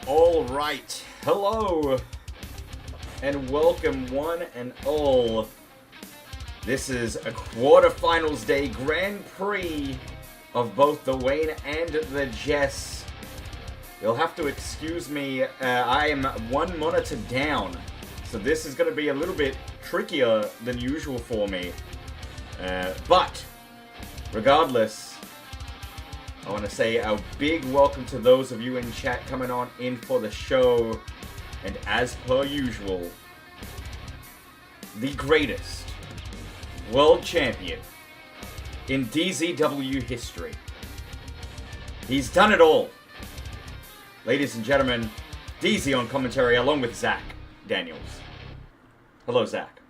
All right, hello, and welcome one and all. This is a quarterfinals day Grand Prix of both the Wayne and the Jess. You'll have to excuse me, I am one monitor down, so this is going to be a little bit trickier than usual for me. But, regardless, I want to say a big welcome to those of you in chat coming on in for the show. And as per usual, the greatest world champion in DZW history. He's done it all. Ladies and gentlemen, DZ on commentary along with Zach Daniels. Hello, Zach.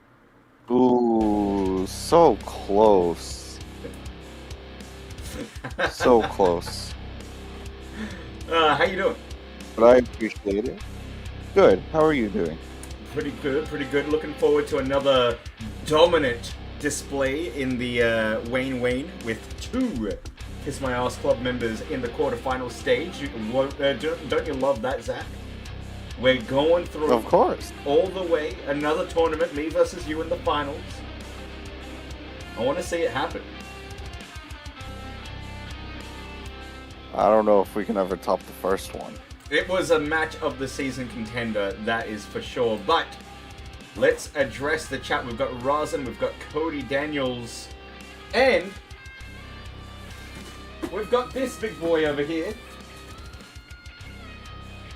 Ooh, so close. So close. How you doing? But I appreciate it. Good. How are you doing? Pretty good, pretty good. Looking forward to another dominant display in the Wayne with two Kiss My Ass Club members in the quarterfinal stage. Don't you love that, Zach? We're going through, of course, all the way. Another tournament, me versus you in the finals. I want to see it happen. I don't know if we can ever top the first one. It was a match of the season contender, that is for sure. But let's address the chat. We've got Razan, we've got Cody Daniels, and we've got this big boy over here.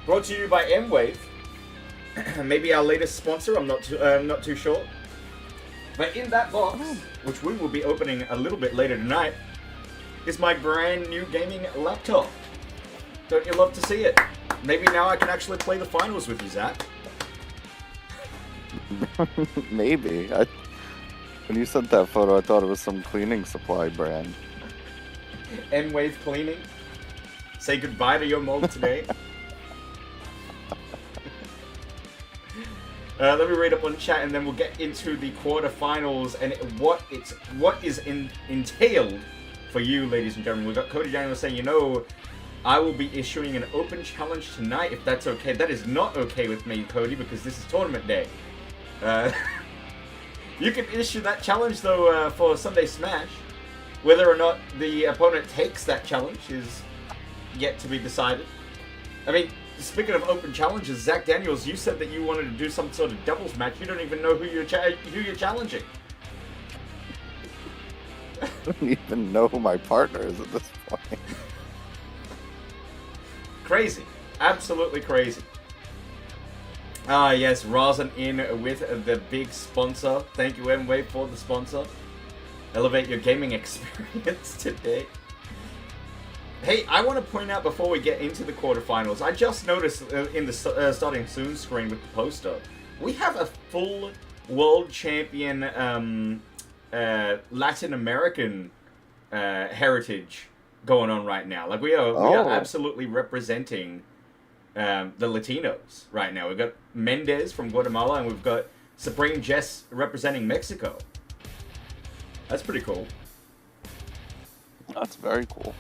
Brought to you by M-Wave. Maybe our latest sponsor, I'm not too sure. But in that box, which we will be opening a little bit later tonight, is my brand new gaming laptop. Don't you love to see it? Maybe now I can actually play the finals with you, Zach. Maybe. When you sent that photo, I thought it was some cleaning supply brand. M-Wave Cleaning. Say goodbye to your mold today. Let me read up on chat and then we'll get into the quarterfinals and what is entailed for you, ladies and gentlemen. We've got Cody Daniels saying, you know, I will be issuing an open challenge tonight if that's okay. That is not okay with me, Cody, because this is tournament day. You can issue that challenge, though, for Sunday Smash. Whether or not the opponent takes that challenge is yet to be decided. I mean, speaking of open challenges, Zach Daniels, you said that you wanted to do some sort of doubles match. You don't even know who you're challenging. I don't even know who my partner is at this point. Crazy. Absolutely crazy. Ah, yes, Razan in with the big sponsor. Thank you, M-Wave, for the sponsor. Elevate your gaming experience today. Hey, I want to point out before we get into the quarterfinals, I just noticed in the starting soon screen with the poster, we have a full world champion Latin American heritage going on right now. Like we are absolutely representing the Latinos right now. We've got Mendez from Guatemala and we've got Supreme Jess representing Mexico. That's pretty cool. That's very cool.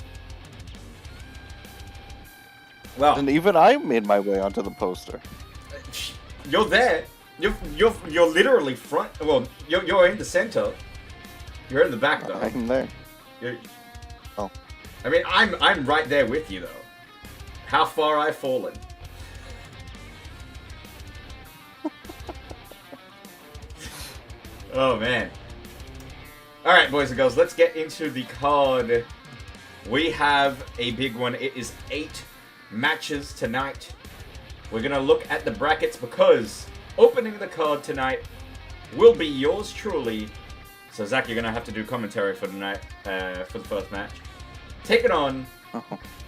Well, and even I made my way onto the poster. You're there. You're literally front. Well, you're in the center. You're in the back though. I'm there. Oh. I mean, I'm right there with you though. How far I've fallen. Oh man. All right, boys and girls, let's get into the card. We have a big one. It is 8 matches tonight. We're gonna look at the brackets because opening the card tonight will be yours truly. So Zach, you're gonna have to do commentary for tonight, for the first match. Taking on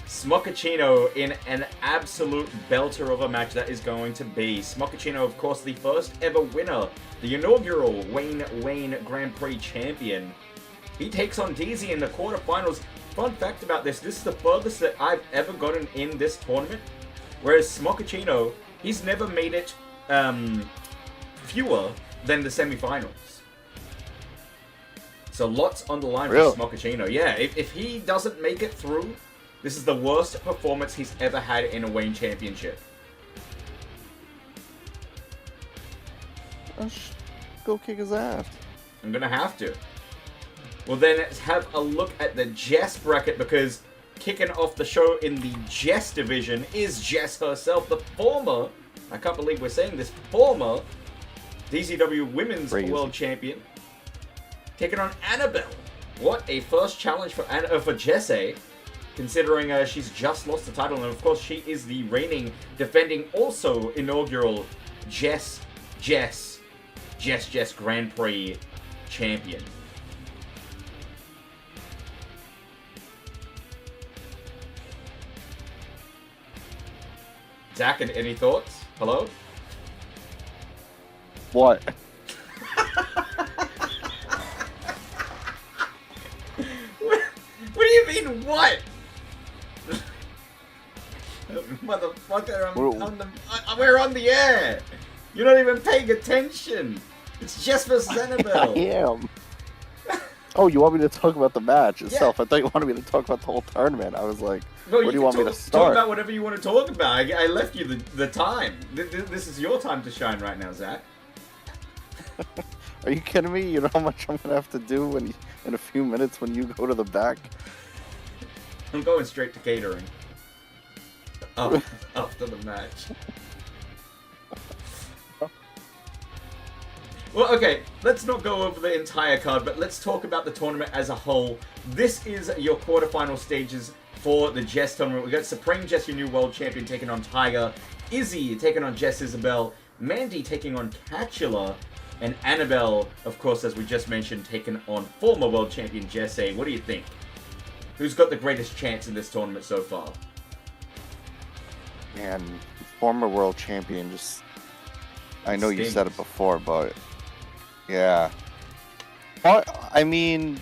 Smochaccino in an absolute belter of a match that is going to be. Smochaccino, of course, the first ever winner, the inaugural Wayne Grand Prix champion. He takes on DZ in the quarterfinals. Fun fact about this is the furthest that I've ever gotten in this tournament. Whereas Smochaccino, he's never made it fewer than the semifinals. So lots on the line for Smochaccino. Yeah, if he doesn't make it through, this is the worst performance he's ever had in a Wayne Championship. Go kick his ass. I'm gonna have to. Well, then let's have a look at the Jess bracket, because kicking off the show in the Jess division is Jess herself, the former, I can't believe we're saying this, former DZW Women's World Champion, taking on Annabelle. What a first challenge for Jess, considering she's just lost the title, and of course she is the reigning, defending, also inaugural Jess Grand Prix champion. Zach, any thoughts? Hello? What? What do you mean, what? Motherfucker, we're on the air. You're not even paying attention. It's Jess versus Annabelle. I am. Oh, you want me to talk about the match itself? Yeah. I thought you wanted me to talk about the whole tournament. I was like, no, where do you want me to start? Talk about whatever you want to talk about. I left you the time. This is your time to shine right now, Zach. Are you kidding me? You know how much I'm gonna have to do in a few minutes when you go to the back? I'm going straight to catering. After the match. Well, okay, let's not go over the entire card, but let's talk about the tournament as a whole. This is your quarterfinal stages for the Jess tournament. We've got Supreme Jess, your new world champion, taking on Tiger. Izzy taking on Jess Isabel. Mandy taking on Catula. And Annabelle, of course, as we just mentioned, taking on former world champion Jess. What do you think? Who's got the greatest chance in this tournament so far? Man, former world champion just... I know you said it before, but... Yeah. I mean...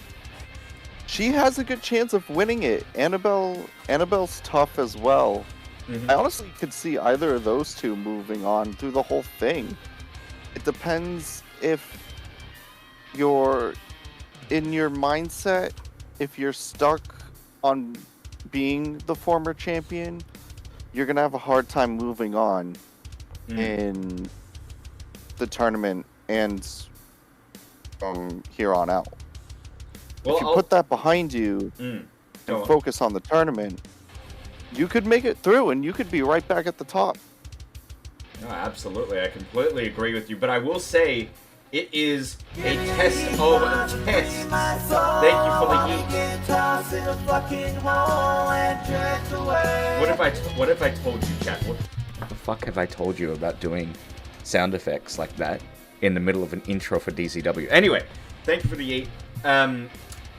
She has a good chance of winning it. Annabelle's tough as well. Mm-hmm. I honestly could see either of those two moving on through the whole thing. It depends if you're in your mindset, if you're stuck on being the former champion, you're going to have a hard time moving on in the tournament and from here on out. Well, if you put that behind you and focus on the tournament, you could make it through and you could be right back at the top. No, absolutely. I completely agree with you. But I will say, it is a test of tests. Thank you for the yeet. What if I told you, chat? What the fuck have I told you about doing sound effects like that in the middle of an intro for DZW? Anyway, thank you for the yeet.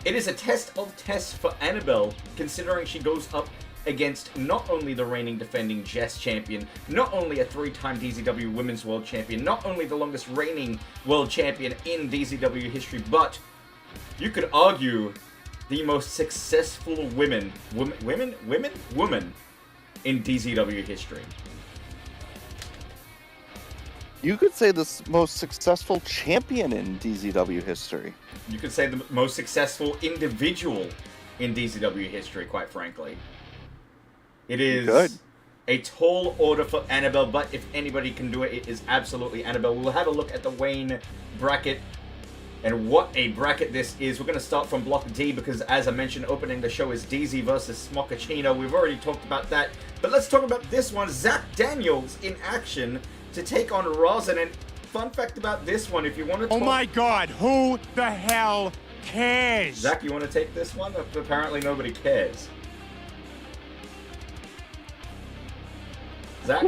It is a test of tests for Annabelle, considering she goes up against not only the reigning defending Jess champion, not only a 3-time DZW Women's World Champion, not only the longest reigning World Champion in DZW history, but you could argue the most successful woman in DZW history. You could say the most successful champion in DZW history. You could say the most successful individual in DZW history, quite frankly. It is a tall order for Annabelle, but if anybody can do it, it is absolutely Annabelle. We'll have a look at the Wayne bracket and what a bracket this is. We're going to start from Block D because, as I mentioned, opening the show is DZ versus Smochaccino. We've already talked about that, but let's talk about this one. Zach Daniels in action to take on Rosin. And fun fact about this one, if you want to talk... Oh my god, who the hell cares? Zach, you want to take this one? Apparently nobody cares. Zach?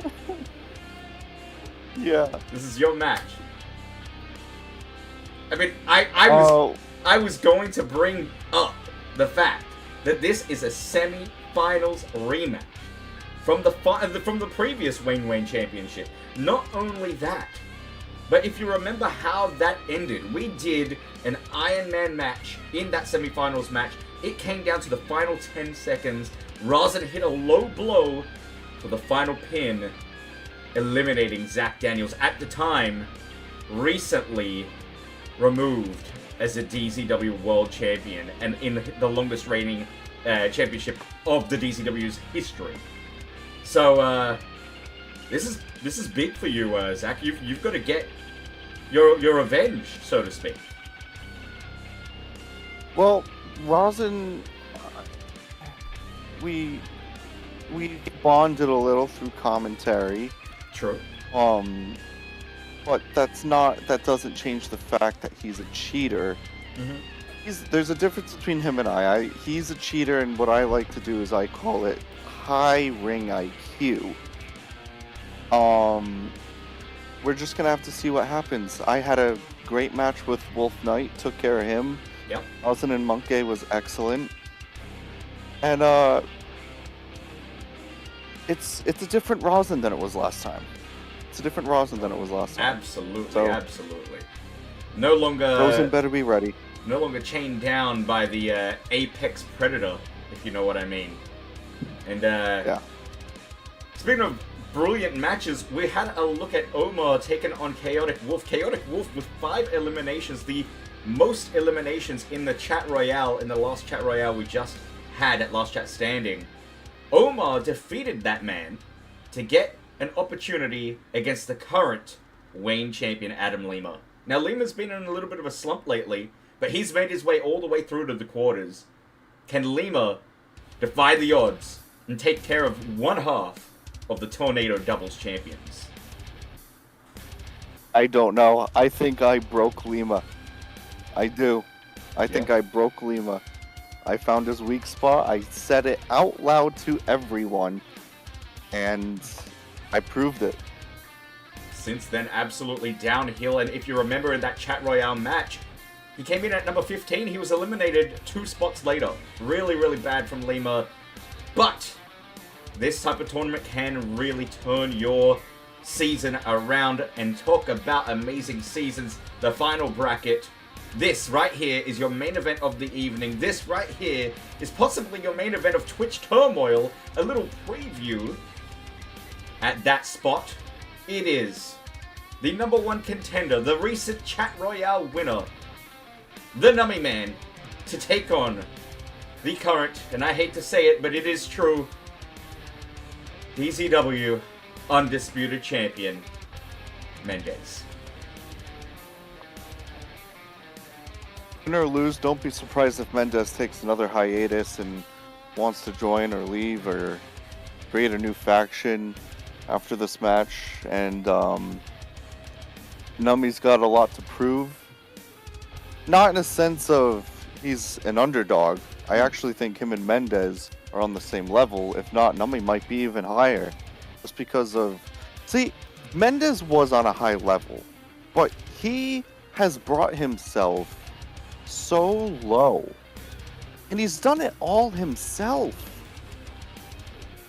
Yeah. This is your match. I mean, I was going to bring up the fact that this is a semi-finals rematch from the previous Wayne Championship. Not only that, but if you remember how that ended, we did an Iron Man match in that semi-finals match. It came down to the final 10 seconds. Rosin hit a low blow for the final pin, eliminating Zach Daniels, at the time recently removed as a DZW World Champion and in the longest reigning championship of the DZW's history. So this is big for you, Zach. You've got to get your revenge, so to speak. Well, Rosin, we bonded a little through commentary. True. But that doesn't change the fact that he's a cheater. Mm-hmm. There's a difference between him and I. He's a cheater, and what I like to do is I call it high ring IQ. We're just gonna have to see what happens. I had a great match with Wolf Knight, took care of him. Yep. Rosin and Monkey was excellent. And it's a different Rosin than it was last time. Absolutely, So, absolutely. No longer Rosin better be ready. No longer chained down by the apex predator, if you know what I mean. And Yeah. speaking of brilliant matches, we had a look at Omar taking on Chaotic Wolf. Chaotic Wolf with 5 eliminations, the most eliminations in the Chat Royale, in the last Chat Royale we just had at Last Chat Standing. Omar defeated that man to get an opportunity against the current Wayne champion, Adam Lima. Now, Lima's been in a little bit of a slump lately, but he's made his way all the way through to the quarters. Can Lima defy the odds and take care of one half of the Tornado Doubles champions? I don't know. I think I broke Lima. I do. I think I broke Lima. I found his weak spot. I said it out loud to everyone. And I proved it. Since then, absolutely downhill. And if you remember in that Chat Royale match, he came in at number 15. He was eliminated 2 spots later. Really, really bad from Lima. But this type of tournament can really turn your season around. And talk about amazing seasons. The final bracket. This right here is your main event of the evening. This right here is possibly your main event of Twitch Turmoil. A little preview at that spot. It is the number 1 contender, the recent Chat Royale winner, the Nummy Man, to take on the current, and I hate to say it, but it is true, DZW Undisputed Champion, Mendez. Win or lose, don't be surprised if Mendez takes another hiatus and wants to join or leave or create a new faction after this match. And Nummy's got a lot to prove. Not in a sense of he's an underdog. I actually think him and Mendez are on the same level. If not, Nummy might be even higher. Just because of... See, Mendez was on a high level, but he has brought himself so low. And he's done it all himself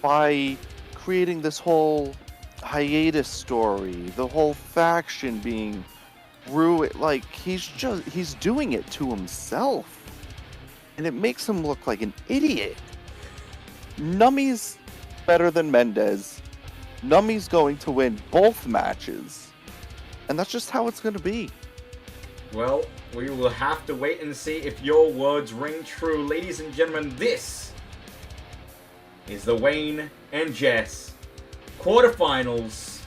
by creating this whole hiatus story, the whole faction being ruined. Like, he's doing it to himself. And it makes him look like an idiot. Nummy's better than Mendez. Nummy's going to win both matches. And that's just how it's going to be. Well, we will have to wait and see if your words ring true. Ladies and gentlemen, this is the Wayne and Jess quarterfinals.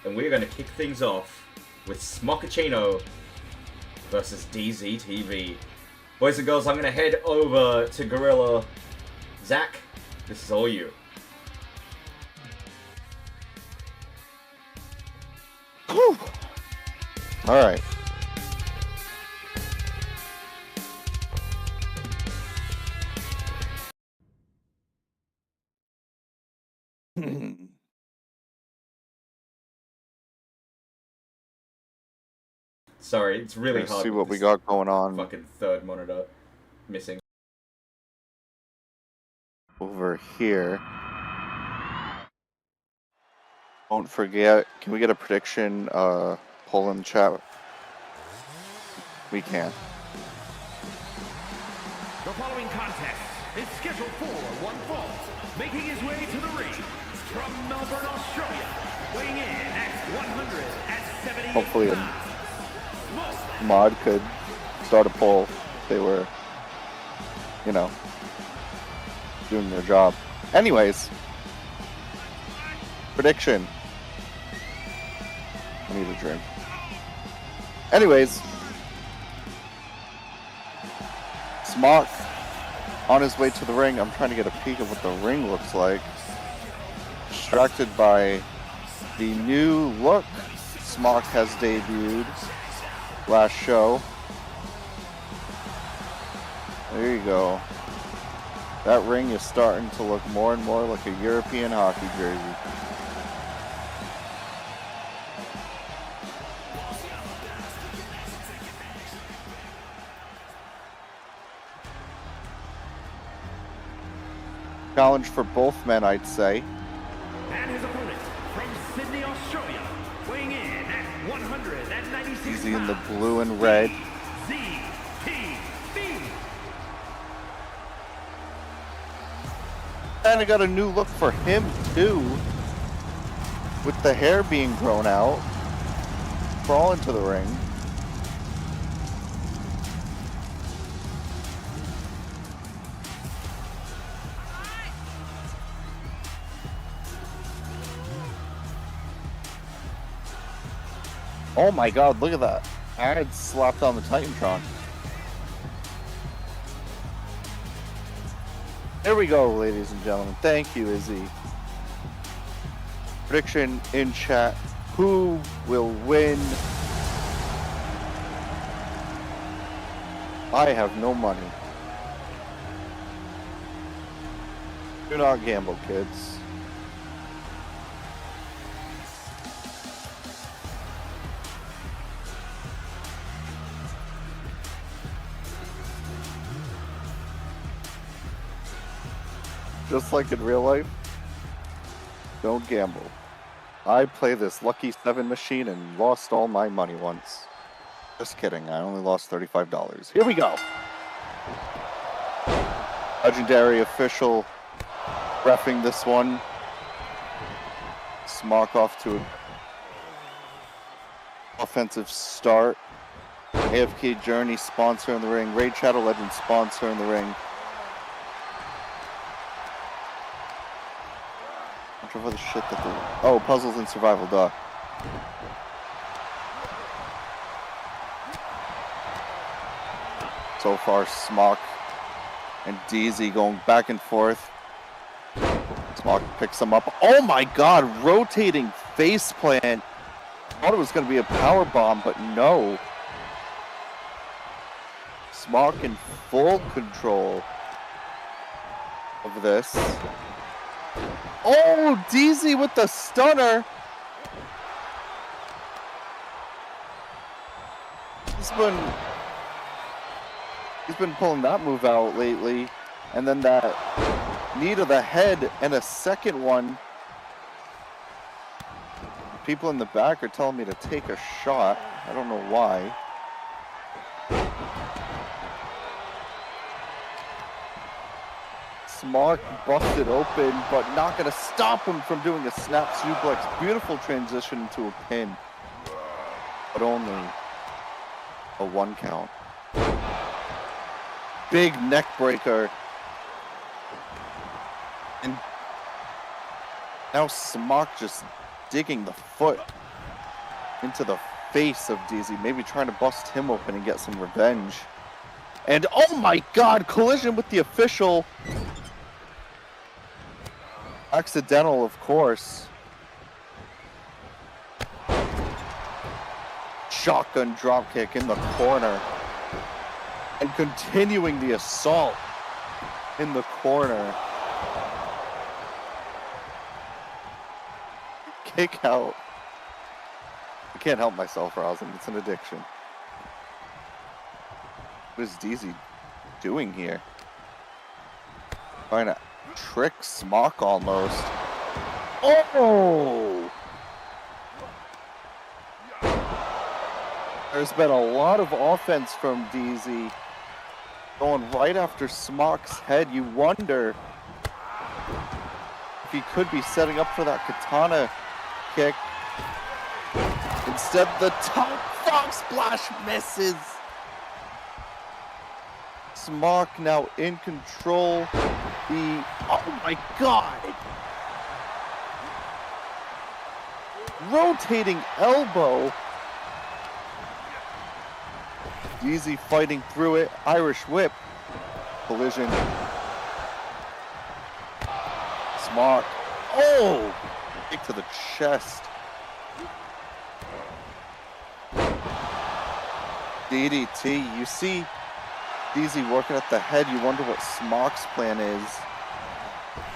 And we're going to kick things off with Smochaccino versus DZTV. Boys and girls, I'm going to head over to Gorilla. Zach, this is all you. Whew. All right. Sorry, it's really Let's hard. see what we got going on Fucking third monitor missing. over here. Don't forget, can we get a prediction poll in the chat? We can. The following contest is scheduled for one fall, making his way to the ring from Melbourne, Australia, weighing in at 178 Hopefully a pounds. mod could start a poll if they were, you know, doing their job. Anyways, prediction. I need a drink. Anyways, Smock on his way to the ring. I'm trying to get a peek of what the ring looks like. Distracted by the new look Smock has debuted last show. There you go. That ring is starting to look more and more like a European hockey jersey. Challenge for both men, I'd say. And his opponent from Sydney, Australia, weighing in at 196 Easy in the pounds, blue and red. DZW. And I got a new look for him too, with the hair being grown out. Crawl into the ring. Oh my god, look at that. I had slapped on the Titantron. There we go, ladies and gentlemen. Thank you, Izzy. Prediction in chat. Who will win? I have no money. Do not gamble, kids. Just like in real life, don't gamble. I play this Lucky 7 machine and lost all my money once. Just kidding, I only lost $35. Here we go! Legendary official reffing this one. Smock off to an offensive start. AFK Journey sponsor in the ring. Raid Shadow Legend sponsor in the ring. For the shit that they... Oh, puzzles and survival, duh. So far, Smock and DZ going back and forth. Smock picks him up. Oh my god, rotating faceplant. Thought it was going to be a power bomb, but no. Smock in full control of this. Oh, DZ with the stunner. He's been pulling that move out lately. And then that knee to the head and a second one. People in the back are telling me to take a shot. I don't know why. Smock busted open, but not going to stop him from doing a snap suplex. Beautiful transition into a pin, but only a 1 count. Big neck breaker. And now Smock just digging the foot into the face of DZ, maybe trying to bust him open and get some revenge. And oh my god, collision with the official. Accidental, of course. Shotgun dropkick in the corner. And continuing the assault in the corner. Kick out. I can't help myself, Rosin. It's an addiction. What is DZ doing here? Trying to trick Smock almost. Oh! There's been a lot of offense from DZ. Going right after Smock's head. You wonder if he could be setting up for that katana kick. Instead, the top frog splash misses. Smock now in control. Oh my god! Rotating elbow. DZ fighting through it. Irish whip. Collision. Smock. Oh! Kick to the chest. DDT. You see DZ working at the head. You wonder what Smock's plan is.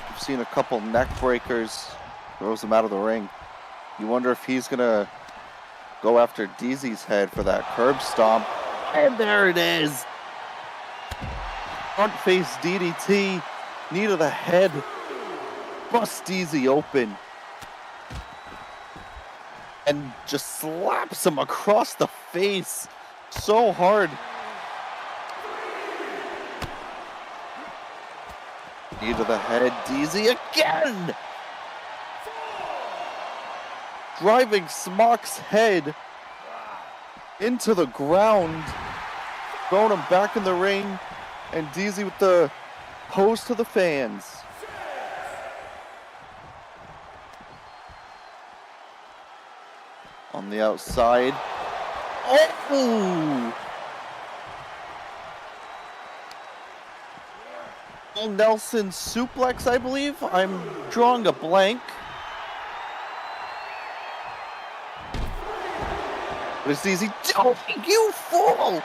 You've seen a couple neck breakers. Throws him out of the ring. You wonder if he's going to go after DZ's head for that curb stomp. And there it is. Front face DDT. Knee to the head. Busts DZ open. And just slaps him across the face. So hard. Knee to the head. DZ again. Driving Smock's head into the ground. Throwing him back in the ring. And DZ with the pose to the fans. On the outside. Oh! Nelson suplex, I believe. I'm drawing a blank. But it's easy. Oh, you fool!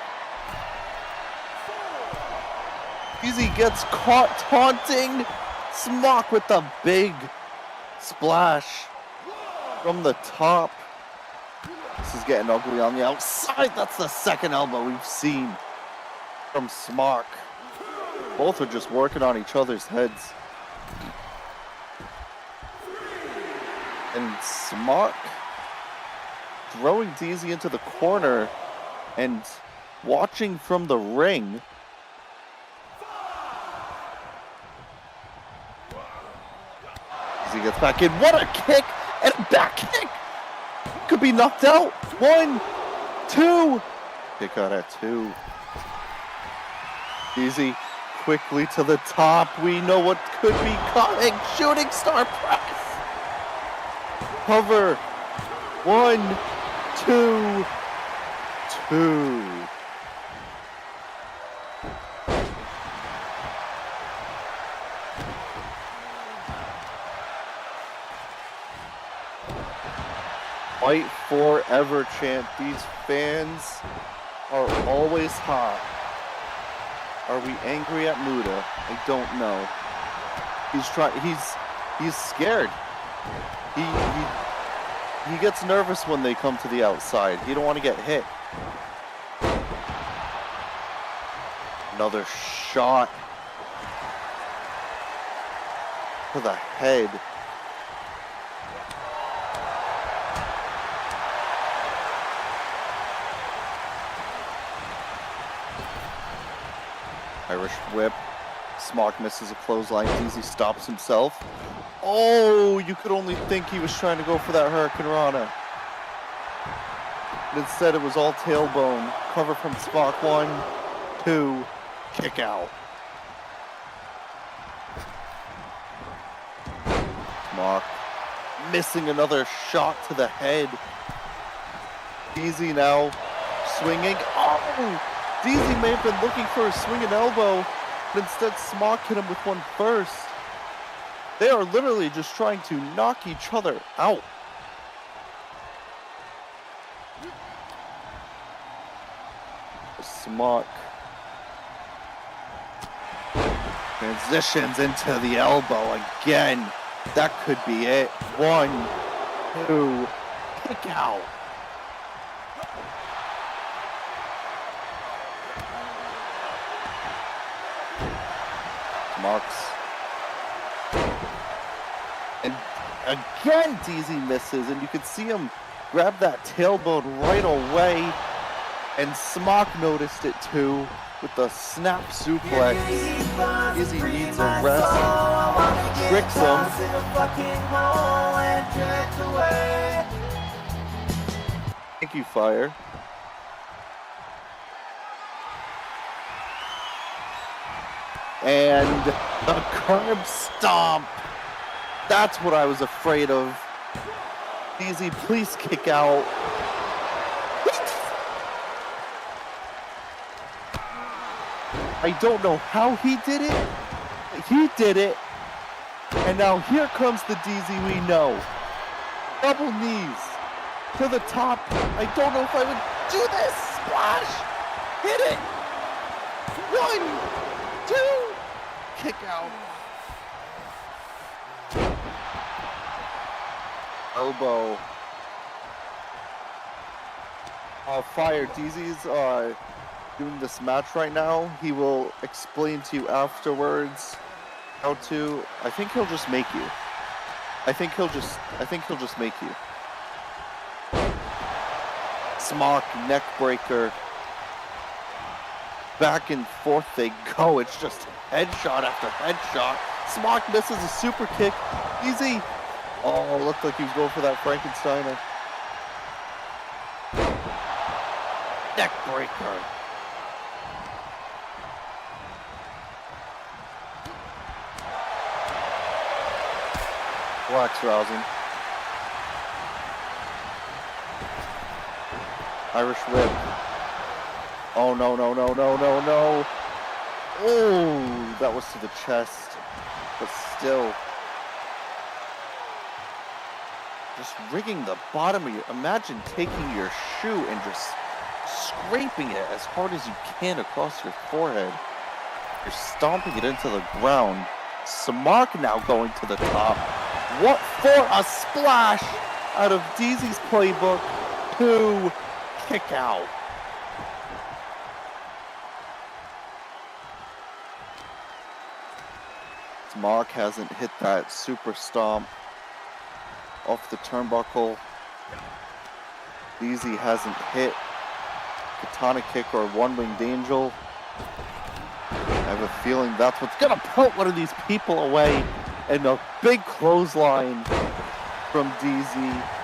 Easy gets caught taunting. Smock with the big splash from the top. This is getting ugly on the outside. That's the second elbow we've seen from Smock. Both are just working on each other's heads. And Smock throwing DZ into the corner and watching from the ring. DZ gets back in. What a kick! And a back kick! Could be knocked out. 1, 2. Kick out at 2. DZ quickly to the top. We know what could be coming. Shooting star press. Cover. 1, 2, 2. Fight forever chant. These fans are always hot. Are we angry at Muda? I don't know. He's scared. He gets nervous when they come to the outside. He don't want to get hit. Another shot to the head. Irish whip. Smock misses a clothesline. DZ stops himself. Oh, you could only think he was trying to go for that Hurricane Rana. But instead it was all tailbone. Cover from Smock. 1, 2, kick out. Smock missing another shot to the head. DZ now swinging. Oh! DZ may have been looking for a swinging elbow, but instead Smock hit him with one first. They are literally just trying to knock each other out. Smock transitions into the elbow again. That could be it. 1, 2, kick out. Marks. And again DZ misses, and you can see him grab that tailbone right away. And Smock noticed it too with the snap suplex. DZ needs a rest. Tricks him. Thank you, Fire. And the curb stomp. That's what I was afraid of. DZ, please kick out. I don't know how he did it, but he did it. And now here comes the DZ we know. Double knees to the top. I don't know if I would do this. Splash. Hit it. 1, 2. Kick out. Elbow. Fire. DZ's doing this match right now. He will explain to you afterwards how to. I think he'll just make you. I think he'll just make you. Smock, neck breaker. Back and forth they go. It's just headshot after headshot. Smock misses a super kick. Easy. Oh, looked like he was going for that Frankensteiner. Neck breaker. Wax rousing. Irish whip. Oh no, no, no, no, no, no. Oh, that was to the chest. But still. Just rigging the bottom of your... Imagine taking your shoe and just scraping it as hard as you can across your forehead. You're stomping it into the ground. Smock now going to the top. What for a splash out of DZ's playbook to kick out. Smock hasn't hit that super stomp off the turnbuckle. DZ hasn't hit katana kick or one-winged angel. I have a feeling that's what's gonna put one of these people away. And a big clothesline from DZ.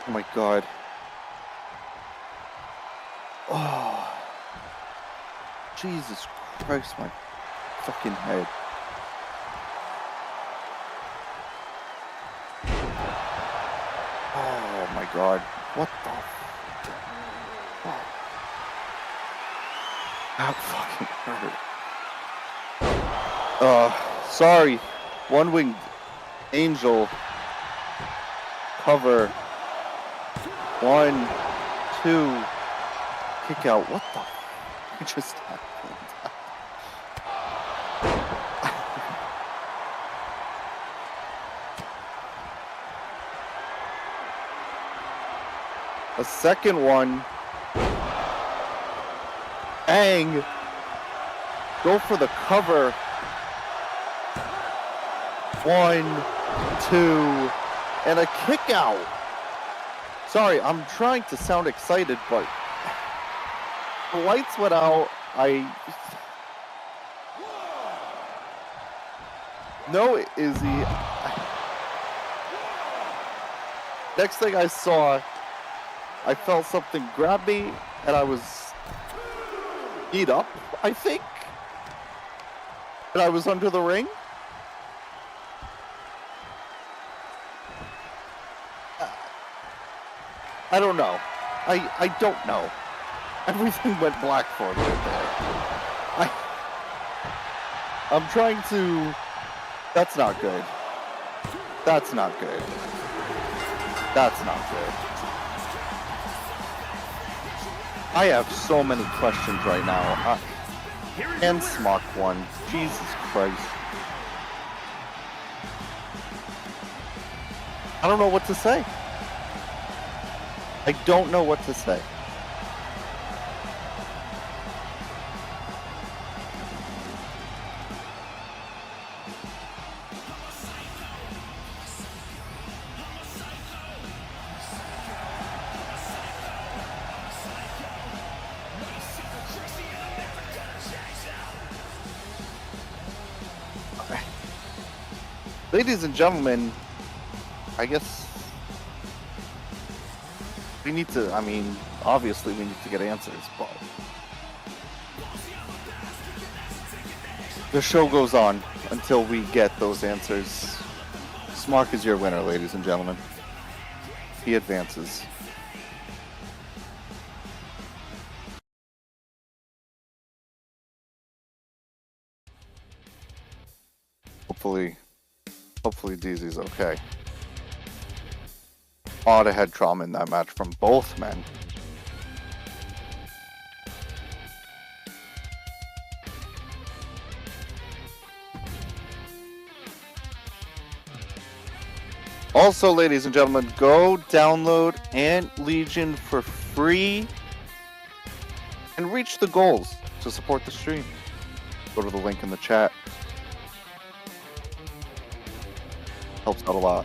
Oh my god. Oh. Jesus Christ, my fucking head. Oh my god. What the fuck? That fucking hurt. Sorry. One-winged angel. Cover. 1, 2. Kick out. What the fuck just happened? A second one. Bang. Go for the cover. 1, 2, and a kick out. Sorry, I'm trying to sound excited, but the lights went out. No, Izzy. Next thing I saw, I felt something grab me, and I was kneed up, I think. And I was under the ring. I don't know. I don't know. Everything went black for me there. I'm trying to... That's not good. That's not good. That's not good. I have so many questions right now. And Smock one. Jesus Christ. I don't know what to say. I don't know what to say. Ladies and gentlemen, I guess we need to, I mean, obviously we need to get answers, but the show goes on until we get those answers. Smark is your winner, ladies and gentlemen. He advances. Hopefully DZ's okay. A lot of head trauma in that match from both men. Also, ladies and gentlemen, go download Ant Legion for free and reach the goals to support the stream. Go to the link in the chat. Helps out a lot.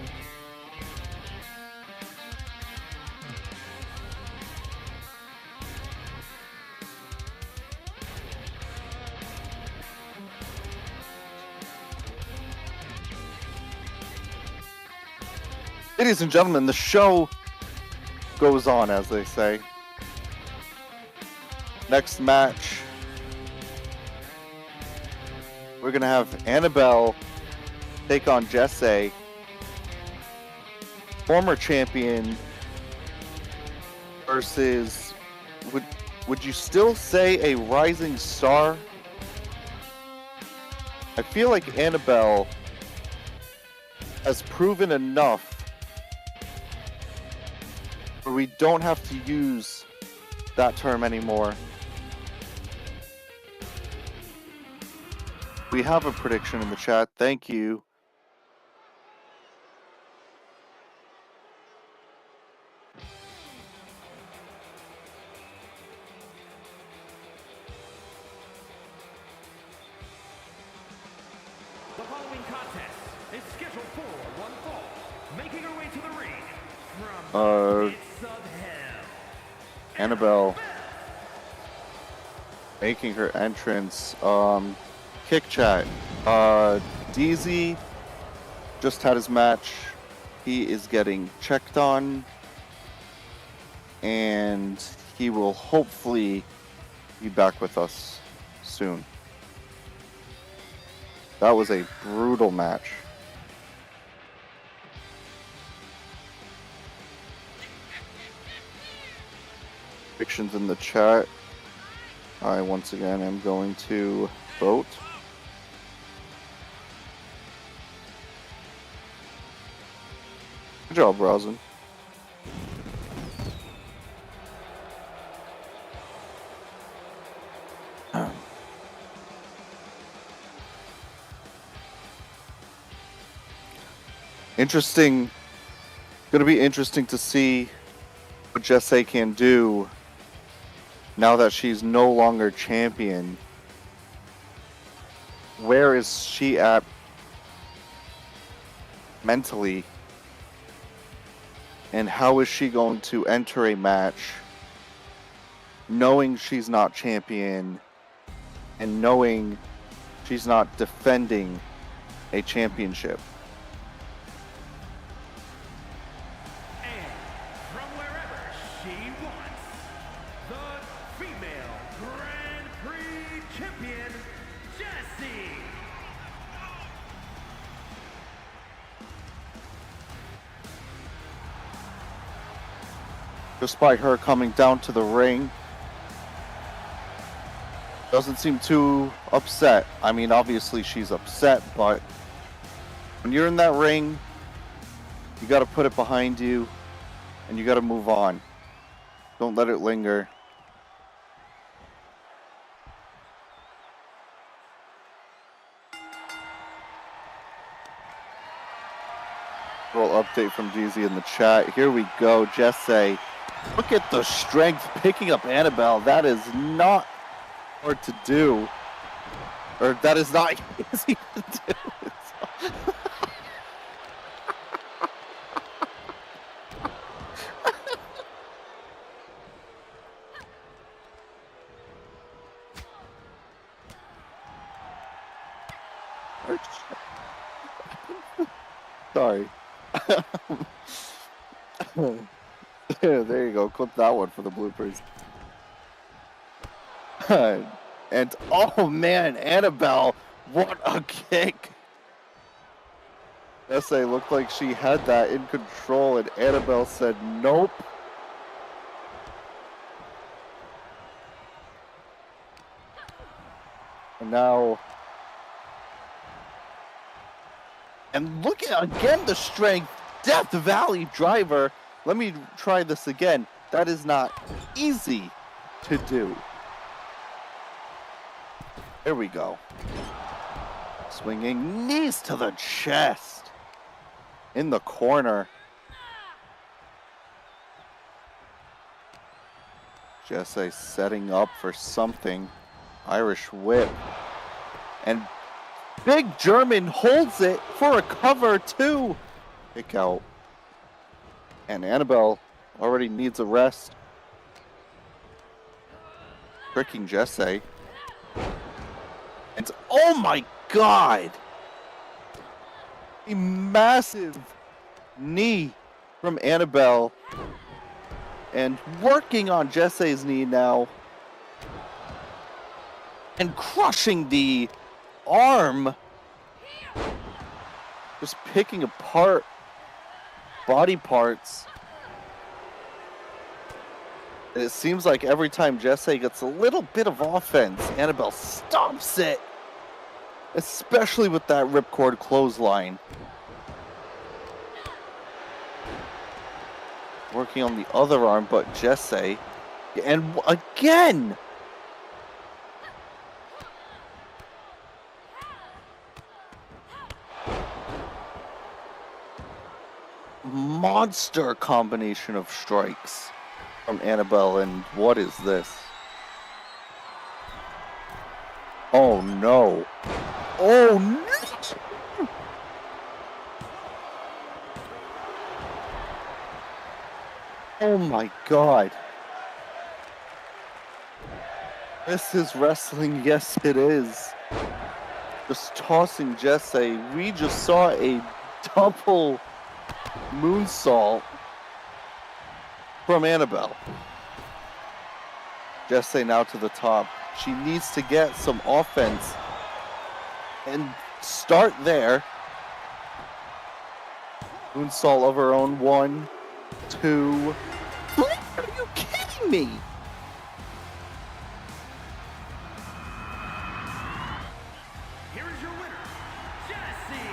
Ladies and gentlemen, the show goes on, as they say. Next match, we're going to have Annabelle take on Jess, former champion, versus, would you still say a rising star? I feel like Annabelle has proven enough where we don't have to use that term anymore. We have a prediction in the chat. Thank you. The following contest is scheduled for one fall, Annabelle making her entrance. Kick chat. DZ just had his match. He is getting checked on, and he will hopefully be back with us soon. That was a brutal match. Predictions in the chat. I once again am going to vote. Good job, Rosin. Interesting. Going to be interesting to see what Jess can do now that she's no longer champion. Where is she at mentally? And how is she going to enter a match knowing she's not champion and knowing she's not defending a championship? And from wherever she wants, the female Grand Prix champion, Jessie. Despite her coming down to the ring, doesn't seem too upset. I mean, obviously she's upset, but when you're in that ring, you got to put it behind you and you got to move on. Don't let it linger. Little update from DZ in the chat. Here we go. Jesse, look at the strength picking up Annabelle. That is not hard to do. Or that is not easy to do. Sorry. There you go. Clip that one for the bloopers. And oh man, Annabelle, what a kick! SA looked like she had that in control, and Annabelle said nope. And now, and look at again the strength, Death Valley driver. Let me try this again. That is not easy to do. There we go. Swinging knees to the chest. In the corner. Jesse setting up for something. Irish whip. And Big German holds it for a cover too. Kick out. And Annabelle already needs a rest. Tricking Jesse. And oh my god! A massive knee from Annabelle. And working on Jesse's knee now. And crushing the arm. Just picking apart body parts. And it seems like every time Jesse gets a little bit of offense, Annabelle stomps it. Especially with that ripcord clothesline. Working on the other arm, but Jesse. And again! Monster combination of strikes from Annabelle, and what is this? Oh no. Oh no! Oh my god. This is wrestling, yes it is. Just tossing Jesse. We just saw a double moonsault from Annabelle. Jesse now to the top. She needs to get some offense and start there. Moonsault of her own. 1, 2, 3. Are you kidding me? Here is your winner, Jessie.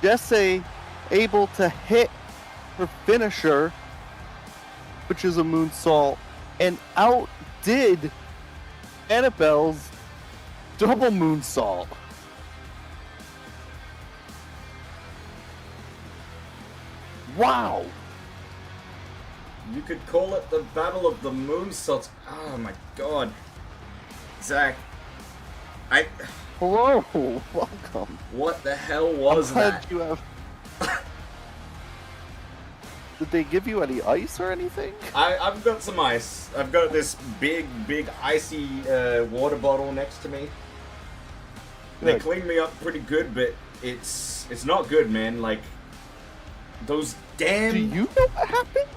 Jesse able to hit her finisher, which is a moonsault, and outdid Annabelle's double moonsault. Wow. You could call it the Battle of the Moonsaults. Oh my god. Zach. Hello, welcome. What the hell was I'm glad that? you have. Did they give you any ice or anything? I've got some ice. I've got this big icy water bottle next to me. They Good. cleaned me up pretty good, but it's not good, man. Like, those damn... Do you know what happened?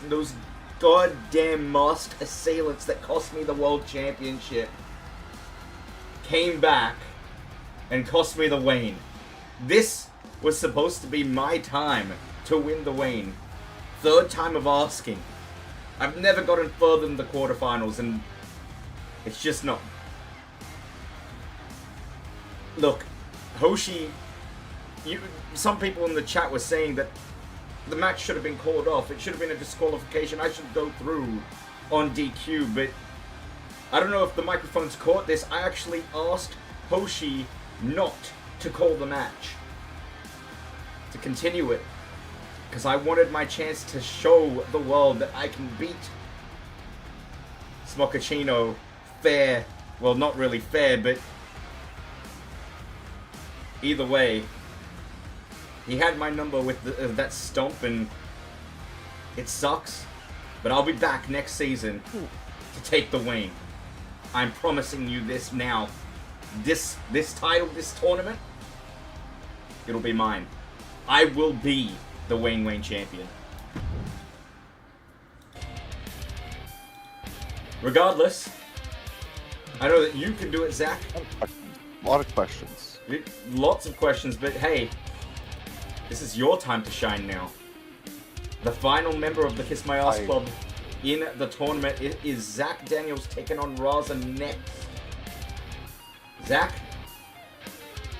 Those goddamn masked assailants that cost me the world championship came back and cost me the Wayne. This was supposed to be my time to win the Wayne. Third time of asking. I've never gotten further than the quarterfinals, and it's just not. Look, Hoshi, some people in the chat were saying that the match should have been called off. It should have been a disqualification. I should go through on DQ, but I don't know if the microphones caught this. I actually asked Hoshi not to call the match, to continue it, because I wanted my chance to show the world that I can beat Smochaccino fair. Well, not really fair, but either way, he had my number with that stomp, and it sucks, but I'll be back next season to take the Wayne. I'm promising you this now. This title, this tournament, it'll be mine. I will be the Wayne champion. Regardless, I know that you can do it, Zach. A lot of questions. Lots of questions, but hey, this is your time to shine now. The final member of the Kiss My Ass Club in the tournament is Zach Daniels taking on Raza next. Zach,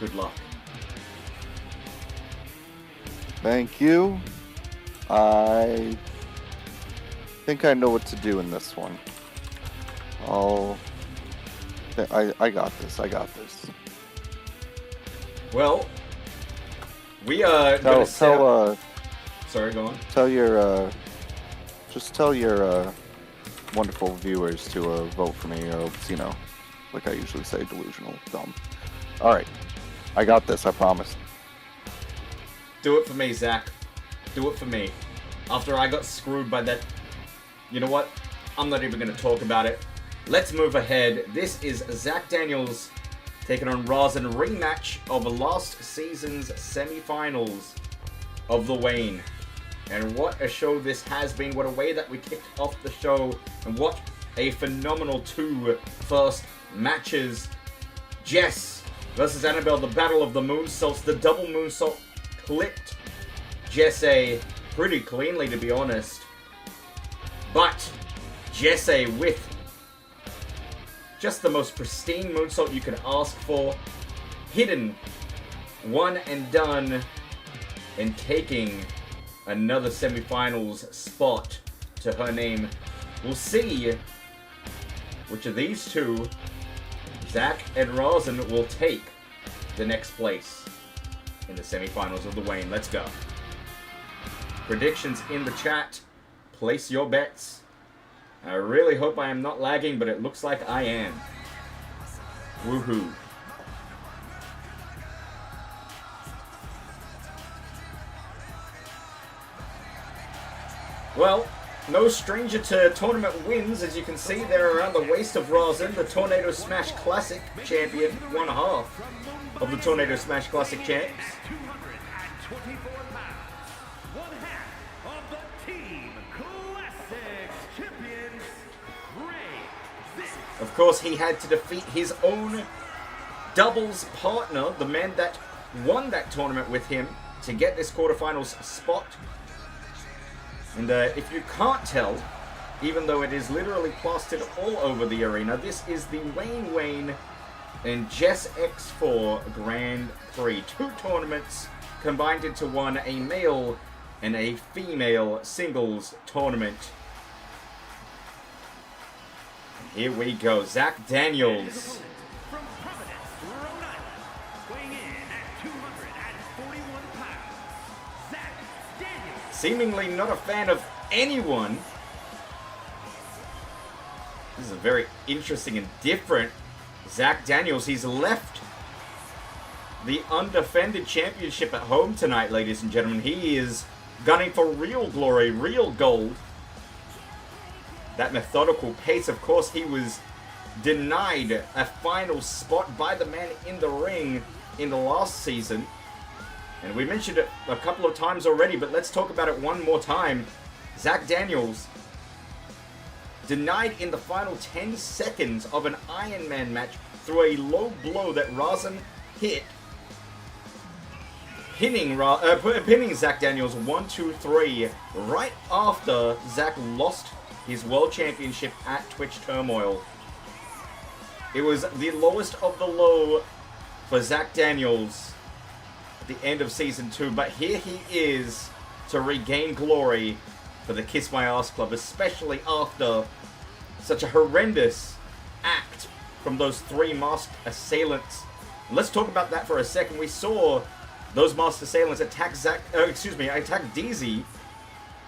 good luck. Thank you. I think I know what to do in this one. I got this. I got this. Well, we are gonna sorry, go on. Tell your just tell your wonderful viewers to vote for me, or you know, like I usually say, delusional, dumb. All right, I got this. I promise. Do it for me, Zach. Do it for me. After I got screwed by that, you know what? I'm not even gonna talk about it. Let's move ahead. This is Zach Daniels taking on Razen, rematch of last season's semi-finals of the Wayne. And what a show this has been. What a way that we kicked off the show. And what a phenomenal two first matches. Jess versus Annabelle, the battle of the moonsaults. The double moonsault clipped Jesse pretty cleanly, to be honest. But Jesse with just the most pristine moonsault you could ask for. Hidden, one and done, and taking another semifinals spot to her name. We'll see which of these two, Zach and Razen, will take the next place in the semifinals of the Wayne. Let's go. Predictions in the chat. Place your bets. I really hope I am not lagging, but it looks like I am. Woohoo. Well, no stranger to tournament wins, as you can see there around the waist of Rosin, the Tornado Smash Classic champion, one half of the Tornado Smash Classic champs. 224 pounds, one half of the Team Classics champions, Prix. Of course, he had to defeat his own doubles partner, the man that won that tournament with him, to get this quarterfinals spot. And if you can't tell, even though it is literally plastered all over the arena, this is the Wayne and Jess X4 Grand Prix. 2 tournaments combined into one, a male and a female singles tournament. Here we go, Zach Daniels. From Providence, Rhode Island, weighing in at 241 pounds, Zach Daniels. Seemingly not a fan of anyone. This is a very interesting and different Zach Daniels. He's left the undefended championship at home tonight, ladies and gentlemen. He is gunning for real glory, real gold. That methodical pace, of course, he was denied a final spot by the man in the ring in the last season. And we mentioned it a couple of times already, but let's talk about it one more time. Zach Daniels denied in the final 10 seconds of an Iron Man match through a low blow that Razin hit, pinning Zach Daniels 1-2-3 right after Zach lost his World Championship at Twitch Turmoil. It was the lowest of the low for Zach Daniels at the end of Season 2, but here he is to regain glory for the Kiss My Ass Club, especially after such a horrendous act from those 3 masked assailants. Let's talk about that for a second. We saw those masked assailants attack attack DZ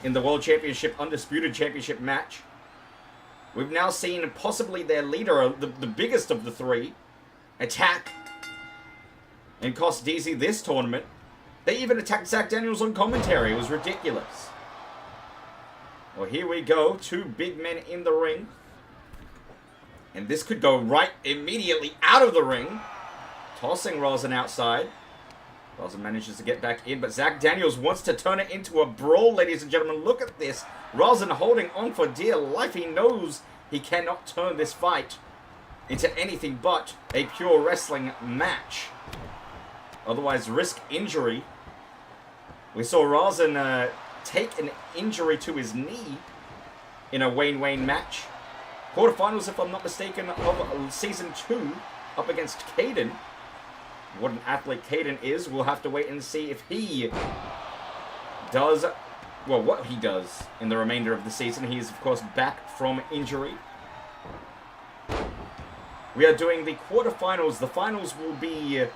in the World Championship Undisputed Championship match. We've now seen possibly their leader, the biggest of the 3, attack and cost DZ this tournament. They even attacked Zach Daniels on commentary. It was ridiculous. Well, here we go. 2 big men in the ring. And this could go right immediately out of the ring. Tossing Rosin outside. Rosin manages to get back in, but Zach Daniels wants to turn it into a brawl, ladies and gentlemen. Look at this. Rosin holding on for dear life. He knows he cannot turn this fight into anything but a pure wrestling match. Otherwise, risk injury. We saw Rosin take an injury to his knee in a Wayne match. Quarterfinals, if I'm not mistaken, of Season 2 up against Caden. What an athlete Caden is, we'll have to wait and see if he does, well, what he does in the remainder of the season. He is, of course, back from injury. We are doing the quarterfinals. The finals will be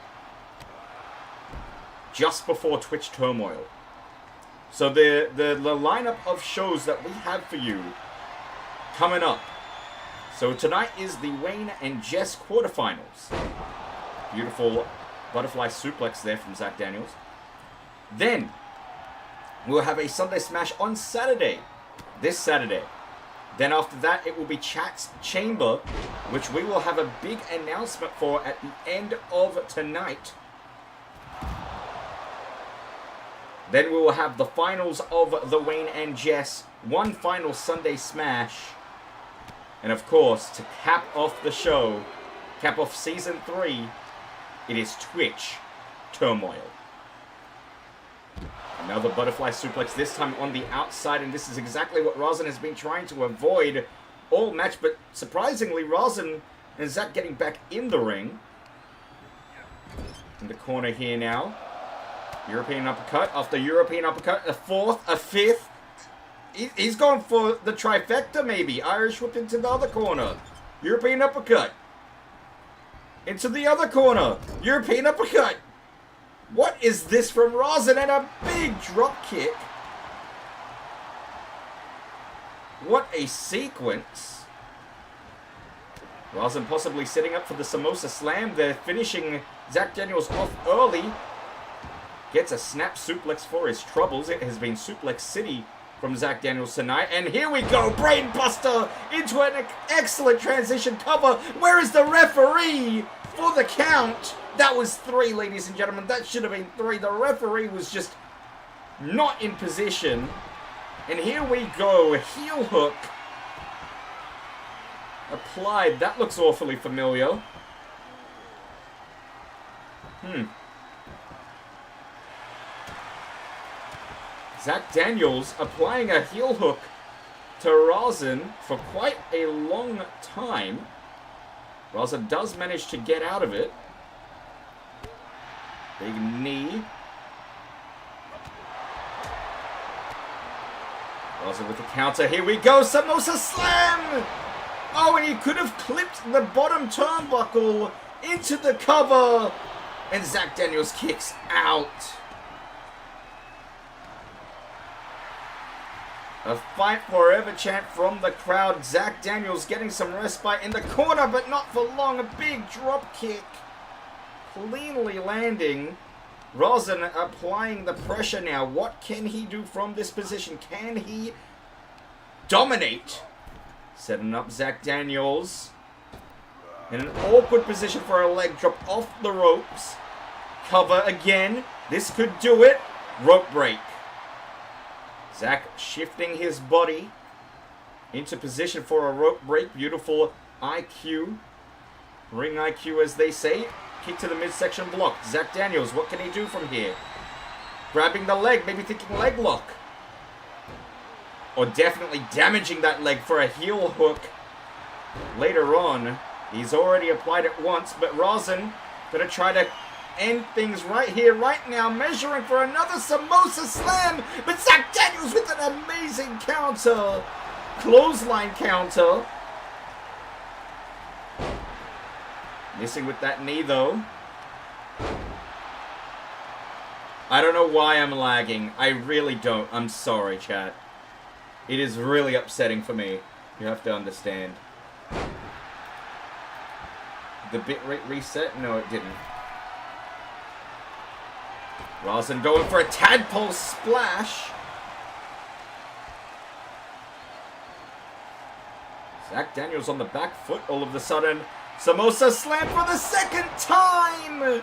just before Twitch Turmoil. So the lineup of shows that we have for you coming up. So tonight is the Wayne and Jess quarterfinals. Beautiful butterfly suplex there from Zach Daniels. Then we'll have a Sunday Smash on Saturday, this Saturday. Then after that, it will be Chat's Chamber, which we will have a big announcement for at the end of tonight. Then we will have the finals of the Wayne and Jess, one final Sunday Smash. And of course, to cap off the show, cap off Season 3, it is Twitch Turmoil. Another butterfly suplex, this time on the outside, and this is exactly what Rosin has been trying to avoid all match, but surprisingly, Rosin and Zach getting back in the ring. In the corner here now. European uppercut after European uppercut, a 4th, a 5th. He's gone for the trifecta, maybe. Irish whip into the other corner. European uppercut. Into the other corner. European uppercut. What is this from Rosin? And a big drop kick. What a sequence. Rosin possibly setting up for the Samosa Slam. They're finishing Zach Daniels off early. Gets a snap suplex for his troubles. It has been Suplex City from Zach Daniels tonight. And here we go, Brainbuster into an excellent transition cover. Where is the referee for the count? That was 3, ladies and gentlemen. That should have been 3. The referee was just not in position. And here we go, heel hook applied. That looks awfully familiar. Zach Daniels applying a heel hook to Rosin for quite a long time. Rosin does manage to get out of it. Big knee. Rosin with the counter. Here we go. Samosa slam. Oh, and he could have clipped the bottom turnbuckle into the cover. And Zach Daniels kicks out. A fight forever chant from the crowd. Zach Daniels getting some respite in the corner, but not for long. A big drop kick. Cleanly landing. Rosin applying the pressure now. What can he do from this position? Can he dominate? Setting up Zach Daniels. In an awkward position for a leg drop off the ropes. Cover again. This could do it. Rope break. Zach shifting his body into position for a rope break. Beautiful IQ. Ring IQ, as they say. Kick to the midsection block. Zach Daniels, what can he do from here? Grabbing the leg, maybe thinking leg lock. Or definitely damaging that leg for a heel hook later on. He's already applied it once, but Rosin gonna try to end things right here, right now, measuring for another Samosa slam, but Zach Daniels with an amazing counter. Clothesline counter. Missing with that knee, though. I don't know why I'm lagging. I really don't. I'm sorry, chat. It is really upsetting for me. You have to understand. The bitrate reset? No, it didn't. Rosin going for a tadpole splash. Zach Daniels on the back foot all of a sudden. Samosa slam for the second time.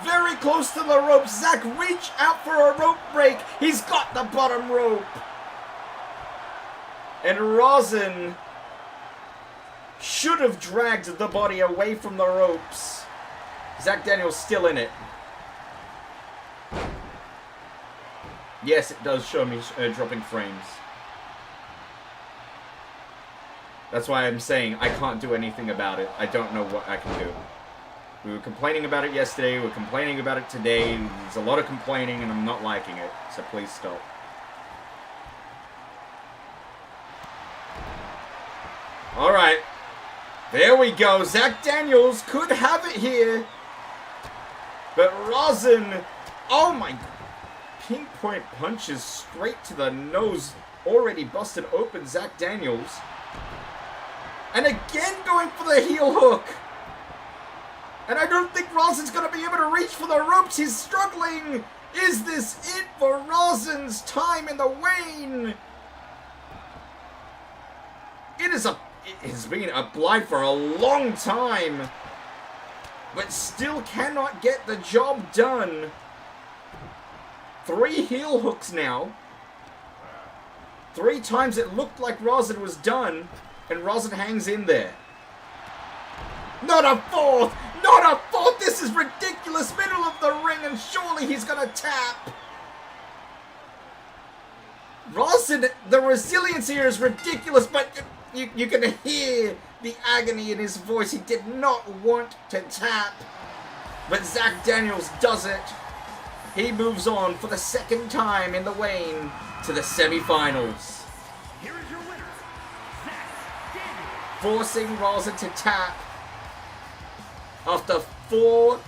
Very close to the rope. Zach reach out for a rope break. He's got the bottom rope. And Rosin should have dragged the body away from the ropes. Zach Daniels still in it. Yes, it does show me dropping frames. That's why I'm saying I can't do anything about it. I don't know what I can do. We were complaining about it yesterday. We're complaining about it today. There's a lot of complaining, and I'm not liking it. So please stop. Alright. There we go. Zach Daniels could have it here. But Rosin... Oh my god. Pinpoint punches straight to the nose. Already busted open Zach Daniels. And again going for the heel hook. And I don't think Rosin's going to be able to reach for the ropes. He's struggling. Is this it for Rosin's time in the wane? It has been applied for a long time. But still cannot get the job done. 3 heel hooks now. 3 times it looked like Rosin was done. And Rosin hangs in there. Not a 4th! Not a 4th! This is ridiculous! Middle of the ring, and surely he's gonna tap! Rosin, the resilience here is ridiculous, but you can hear the agony in his voice. He did not want to tap. But Zach Daniels does it. He moves on for the 2nd time in the wane to the semifinals. Here is your winner, Zach Daniels. Forcing Rosin to tap. After 4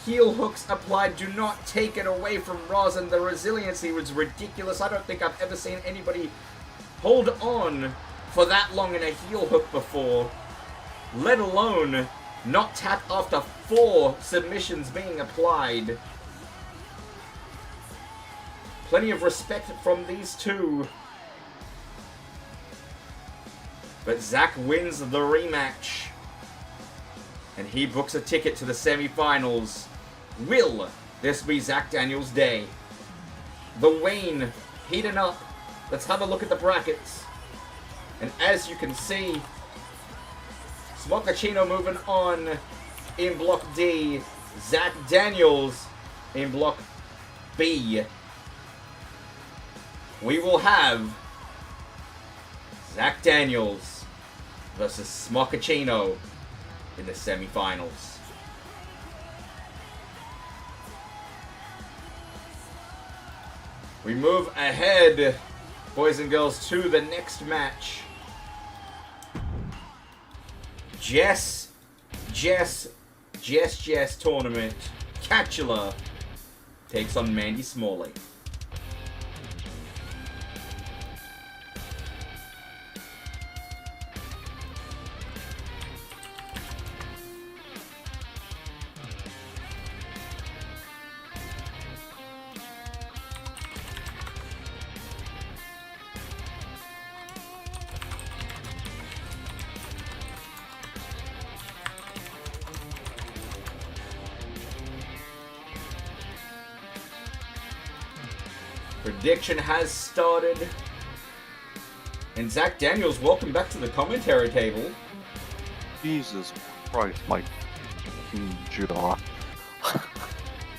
heel hooks applied, do not take it away from Rosin. The resiliency was ridiculous. I don't think I've ever seen anybody hold on for that long in a heel hook before. Let alone not tap after 4 submissions being applied. Plenty of respect from these two. But Zach wins the rematch. And he books a ticket to the semi-finals. Will this be Zach Daniels' day? The Wayne heating up. Let's have a look at the brackets. And as you can see, Smochaccino moving on in Block D. Zach Daniels in Block B. We will have Zach Daniels versus Smochaccino in the semifinals. We move ahead, boys and girls, to the next match. Jess tournament. Catula takes on Mandy Smalley. Prediction has started. And Zach Daniels, welcome back to the commentary table. Jesus Christ, my jaw.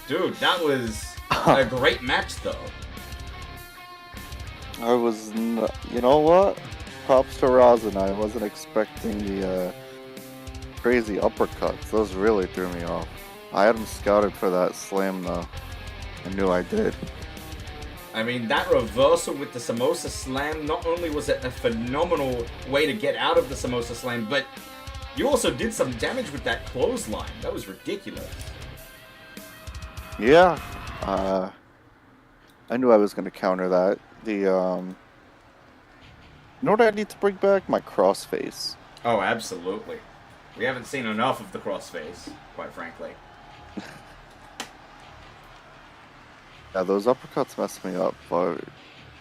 Dude, that was a great match, though. I was, you know what? Props to Rosin. I wasn't expecting the crazy uppercuts. Those really threw me off. I had him scouted for that slam, though. I knew I did. I mean, that reversal with the Samosa Slam, not only was it a phenomenal way to get out of the Samosa Slam, but you also did some damage with that clothesline. That was ridiculous. Yeah. I knew I was going to counter that. You know what I need to bring back? My crossface. Oh, absolutely. We haven't seen enough of the crossface, quite frankly. Yeah, those uppercuts messed me up, but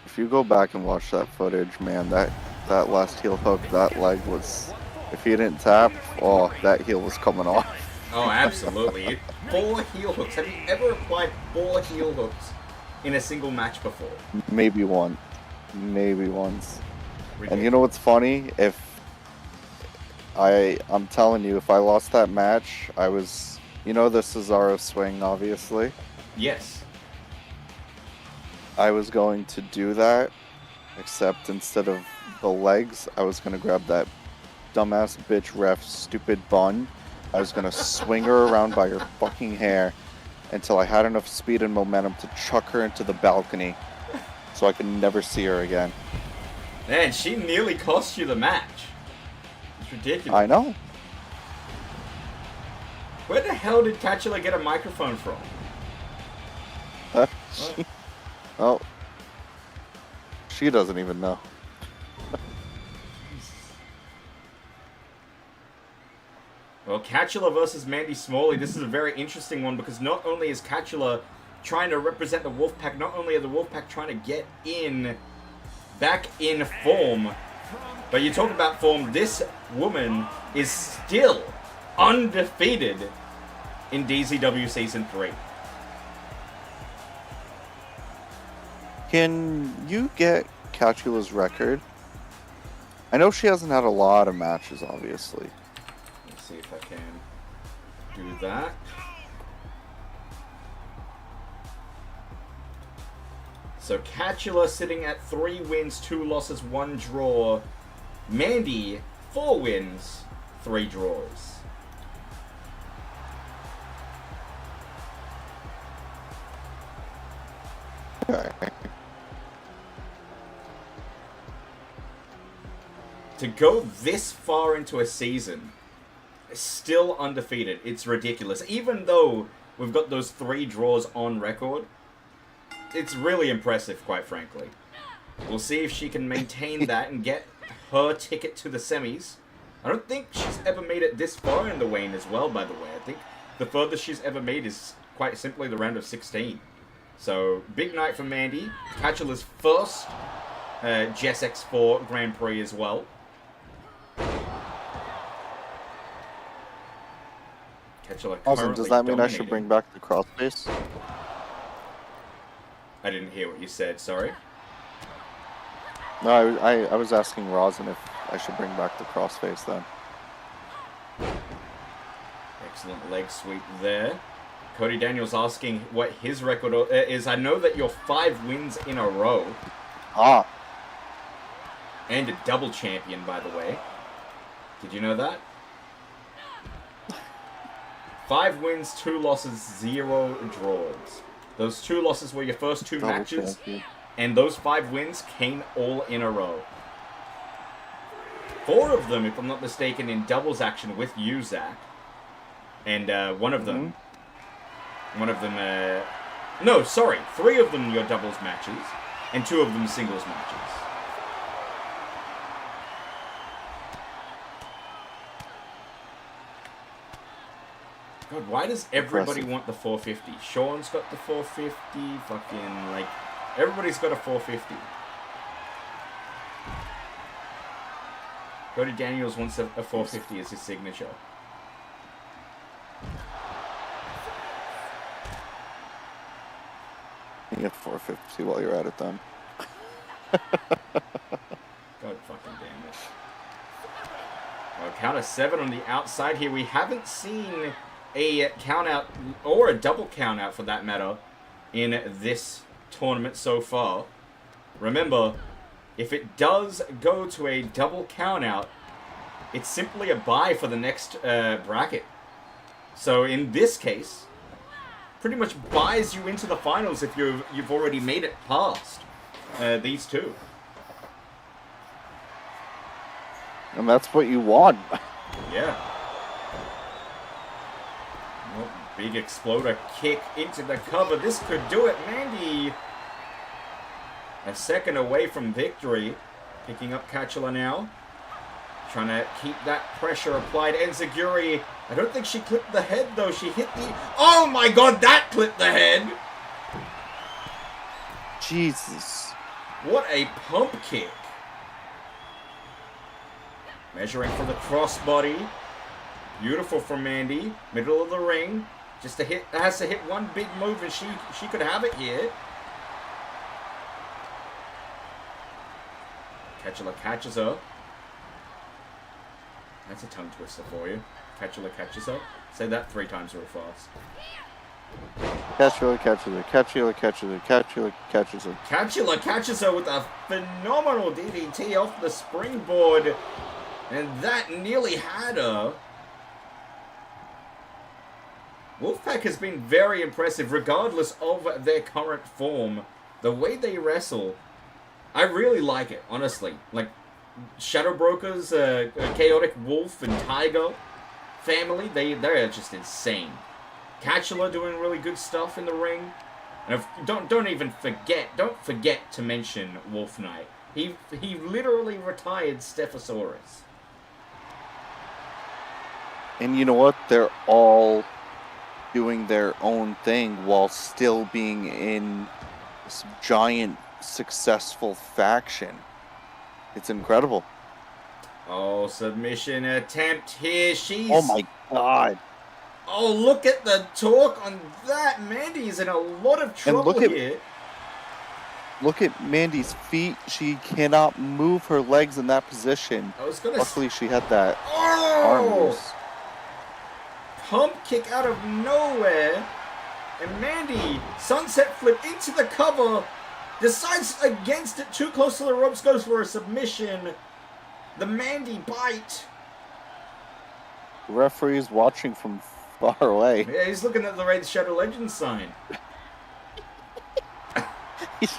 if you go back and watch that footage, man, that last heel hook, that leg was, if he didn't tap, oh, that heel was coming off. Oh, absolutely. 4 heel hooks. Have you ever applied 4 heel hooks in a single match before? Maybe one. Maybe once. Ridiculous. And you know what's funny? I'm telling you, if I lost that match, I was, you know the Cesaro swing, obviously? Yes. I was going to do that, except instead of the legs, I was going to grab that dumbass bitch ref stupid bun. I was going to swing her around by her fucking hair until I had enough speed and momentum to chuck her into the balcony so I could never see her again. Man, she nearly cost you the match. It's ridiculous. I know. Where the hell did Catula get a microphone from? Oh, she doesn't even know. Well, Catula versus Mandy Smalley. This is a very interesting one because not only is Catula trying to represent the Wolfpack, not only are the Wolfpack trying to get back in form, but you talk about form, this woman is still undefeated in DZW Season 3. Can you get Catula's record? I know she hasn't had a lot of matches, obviously. Let's see if I can do that. So Catula sitting at 3 wins, 2 losses, 1 draw. Mandy, 4 wins, 3 draws. Okay. To go this far into a season, still undefeated, it's ridiculous. Even though we've got those 3 draws on record, it's really impressive, quite frankly. We'll see if she can maintain that and get her ticket to the semis. I don't think she's ever made it this far in the Wayne as well, by the way. I think the furthest she's ever made is quite simply the round of 16. So, big night for Mandy. Catula's first Jess X4 Grand Prix as well. Catula Awesome. Does that mean I should bring back the crossface? I didn't hear what you said, sorry. No, I was asking Rosin if I should bring back the crossface then. Excellent leg sweep there. Cody Daniels asking what his record is. I know that you're 5 wins in a row. Ah. And a double champion, by the way. Did you know that? 5 wins, 2 losses, 0 draws. Those 2 losses were your first 2 Double matches. champion. And those 5 wins came all in a row. 4 of them, if I'm not mistaken, in doubles action with you, Zach. And one of them... no, sorry. 3 of them your doubles matches. And 2 of them singles matches. God, why does everybody want the 450? Sean's got the 450. Fucking, like... Everybody's got a 450. Cody Daniels wants a 450 as his signature. You get 450 while you're at it then. God fucking damn it. Well, count of 7 on the outside here. We haven't seen a count out, or a double count out for that matter, in this tournament so far. Remember, if it does go to a double count out, it's simply a bye for the next bracket. So in this case, pretty much buys you into the finals if you've already made it past these 2. And that's what you want. Yeah. Well, big exploder kick into the cover. This could do it. Mandy a second away from victory. Picking up Catula now. Trying to keep that pressure applied. Enziguri, I don't think she clipped the head though. She hit the... Oh my god, that clipped the head! Jesus. What a pump kick. Measuring for the crossbody. Beautiful from Mandy. Middle of the ring. Just a hit. Has to hit one big move and she could have it here. Catula catches her. That's a tongue twister for you. Catula catches her. Say that 3 times real fast. Catula catches her. Catula catches her. Catula catches her. Catula catches her with a phenomenal DDT off the springboard. And that nearly had her. Wolfpack has been very impressive regardless of their current form. The way they wrestle, I really like it, honestly. Like, Shadow Brokers, Chaotic Wolf and Tiger family, they're just insane. Catula doing really good stuff in the ring. And don't forget to mention Wolf Knight. He literally retired Stephosaurus. And you know what? They're all doing their own thing while still being in this giant successful faction. It's incredible. Oh, submission attempt here. She's... Oh my god. Oh, look at the torque on that. Mandy's in a lot of trouble here. Look at Mandy's feet. She cannot move her legs in that position. Luckily, she had that arm loose. Pump kick out of nowhere. And Mandy, sunset flip into the cover. Decides against it. Too close to the ropes. Goes for a submission. The Mandy bite. The referee is watching from far away. Yeah, he's looking at the Raid Shadow Legends sign. He's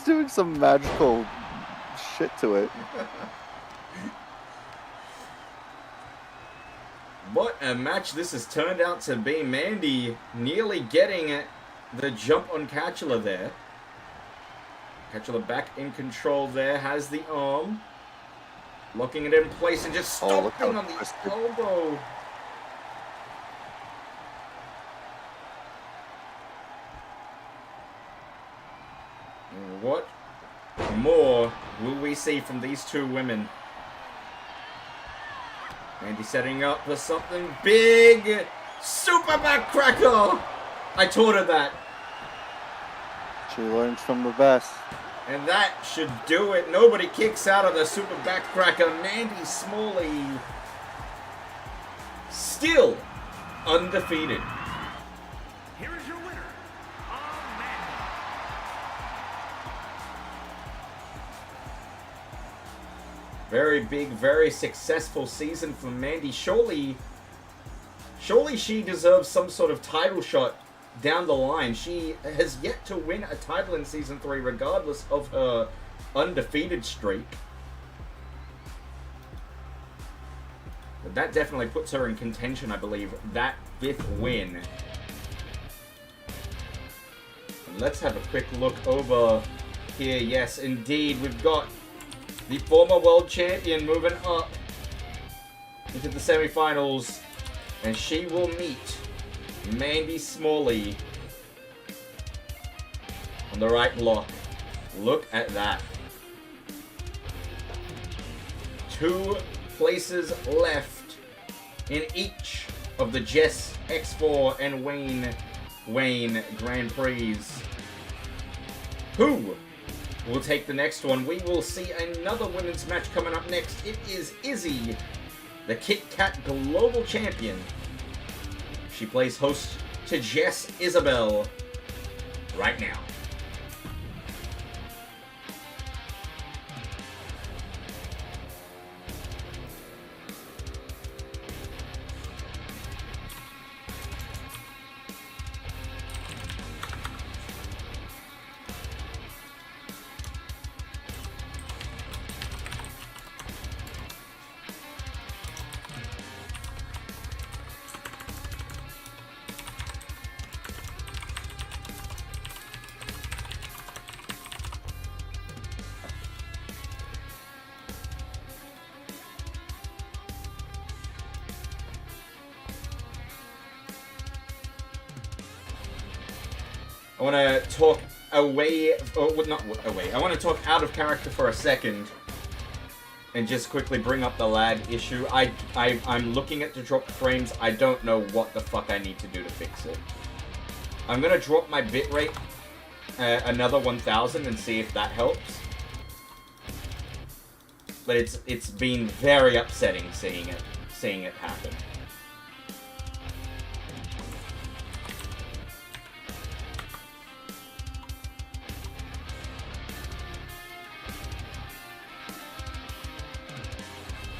doing some magical shit to it. What a match this has turned out to be. Mandy nearly getting the jump on Catula there. Catula back in control there. Has the arm. Locking it in place and just stomping on the elbow. What more will we see from these 2 women? Mandy setting up for something big. Super backcracker. I taught her that. She learns from the best. And that should do it. Nobody kicks out of the super backcracker. Mandy Smalley still undefeated. Here is your winner, Amanda. Very big, very successful season for Mandy. Surely she deserves some sort of title shot down the line. She has yet to win a title in Season 3, regardless of her undefeated streak. But that definitely puts her in contention, I believe. That 5th win. And let's have a quick look over here. Yes, indeed, we've got the former world champion moving up into the semifinals. And she will meet Mandy Smalley on the right block. Look at that. 2 places left in each of the Jess, X4, and Wayne Grand Prix. Who will take the next one? We will see another women's match coming up next. It is Izzy, the Kit Kat Global Champion. She plays host to Jess Isabel right now. I want to talk away, or not away, I want to talk out of character for a second and just quickly bring up the lag issue. I'm looking at the dropped frames. I don't know what the fuck I need to do to fix it. I'm going to drop my bitrate another 1000 and see if that helps. But it's been very upsetting seeing it happen.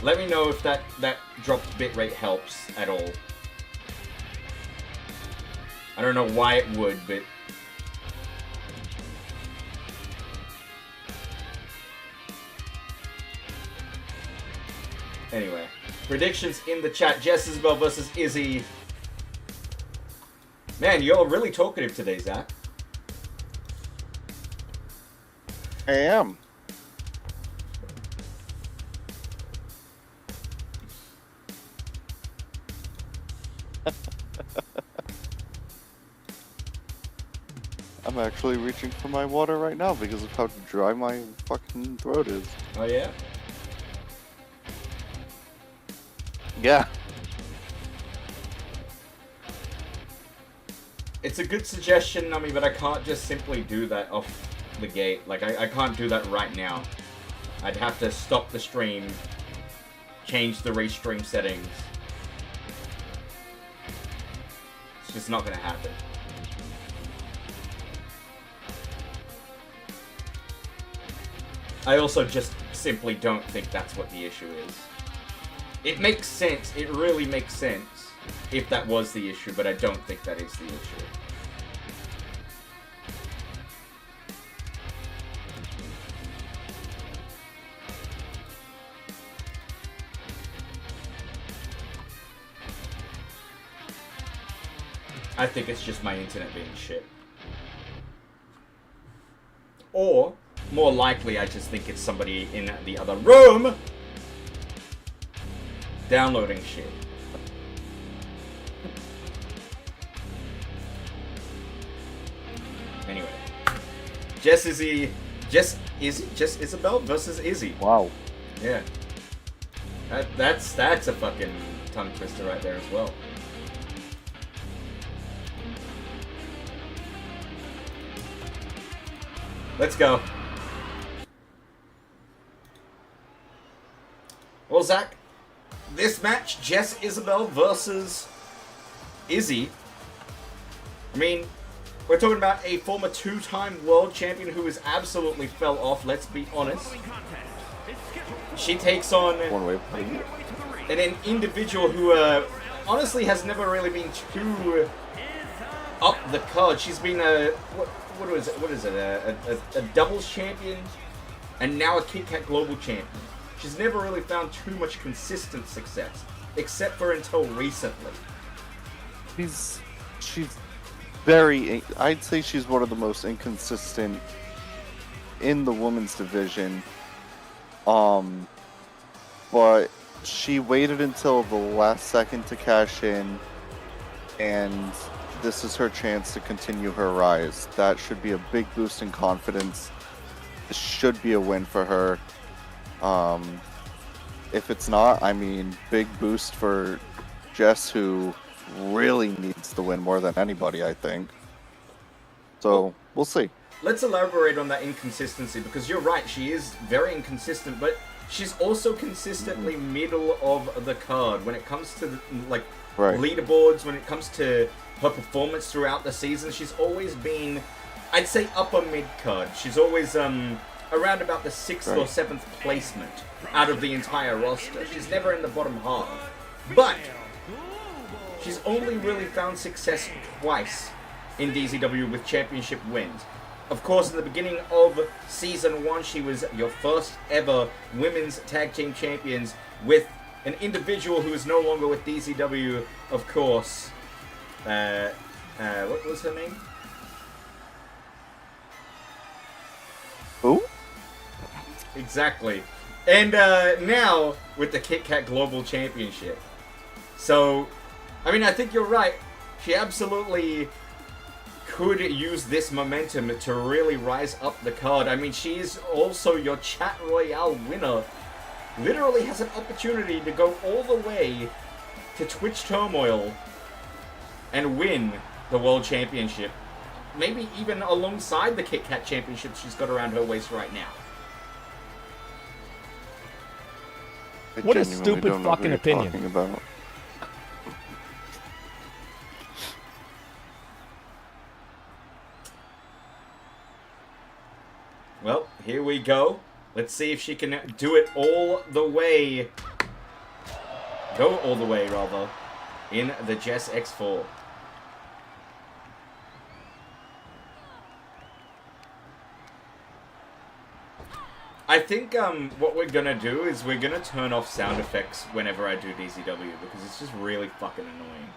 Let me know if that dropped bitrate helps at all. I don't know why it would, but... Anyway. Predictions in the chat. Jess Isabel versus Izzy. Man, you're really talkative today, Zach. I am. I'm actually reaching for my water right now because of how dry my fucking throat is. Oh yeah? Yeah. It's a good suggestion, Nami, but I can't just simply do that off the gate. Like, I can't do that right now. I'd have to stop the stream, change the Restream settings. It's just not gonna happen. I also just simply don't think that's what the issue is. It makes sense, it really makes sense if that was the issue, but I don't think that is the issue. I think it's just my internet being shit. Or, more likely, I just think it's somebody in the other room downloading shit. Anyway. Jess Isabel versus Izzy. Wow. Yeah. That's a fucking tongue twister right there as well. Let's go. Well, Zach, this match, Jess Isabel versus Izzy. I mean, we're talking about a former two-time world champion who has absolutely fell off, let's be honest. She takes on an individual who honestly has never really been too up the card. She's been what is it? A doubles champion and now a Kit Kat Global champion. She's never really found too much consistent success, except for until recently. She's very, I'd say she's one of the most inconsistent in the women's division. But she waited until the last second to cash in, and this is her chance to continue her rise. That should be a big boost in confidence. This should be a win for her. If it's not, I mean, big boost for Jess, who really needs the win more than anybody, I think. So, we'll see. Let's elaborate on that inconsistency, because you're right, she is very inconsistent, but she's also consistently middle of the card when it comes to like leaderboards, when it comes to her performance throughout the season. She's always been, I'd say, upper mid card. She's always around about the 6th or 7th placement out of the entire roster. She's never in the bottom half. But she's only really found success twice in DZW with championship wins. Of course, in the beginning of Season 1, she was your first ever Women's Tag Team Champions with an individual who is no longer with DZW, of course. What was her name? Who? Exactly. And now with the Kit Kat Global Championship. So, I mean, I think you're right. She absolutely could use this momentum to really rise up the card. I mean, she is also your Chat Royale winner. Literally has an opportunity to go all the way to Twitch Turmoil and win the World Championship. Maybe even alongside the Kit Kat Championship she's got around her waist right now. What a stupid fucking opinion. About. Well, here we go. Let's see if she can do it all the way. Go all the way, rather, in the Jess X4. I think what we're gonna do is we're gonna turn off sound effects whenever I do DZW, because it's just really fucking annoying.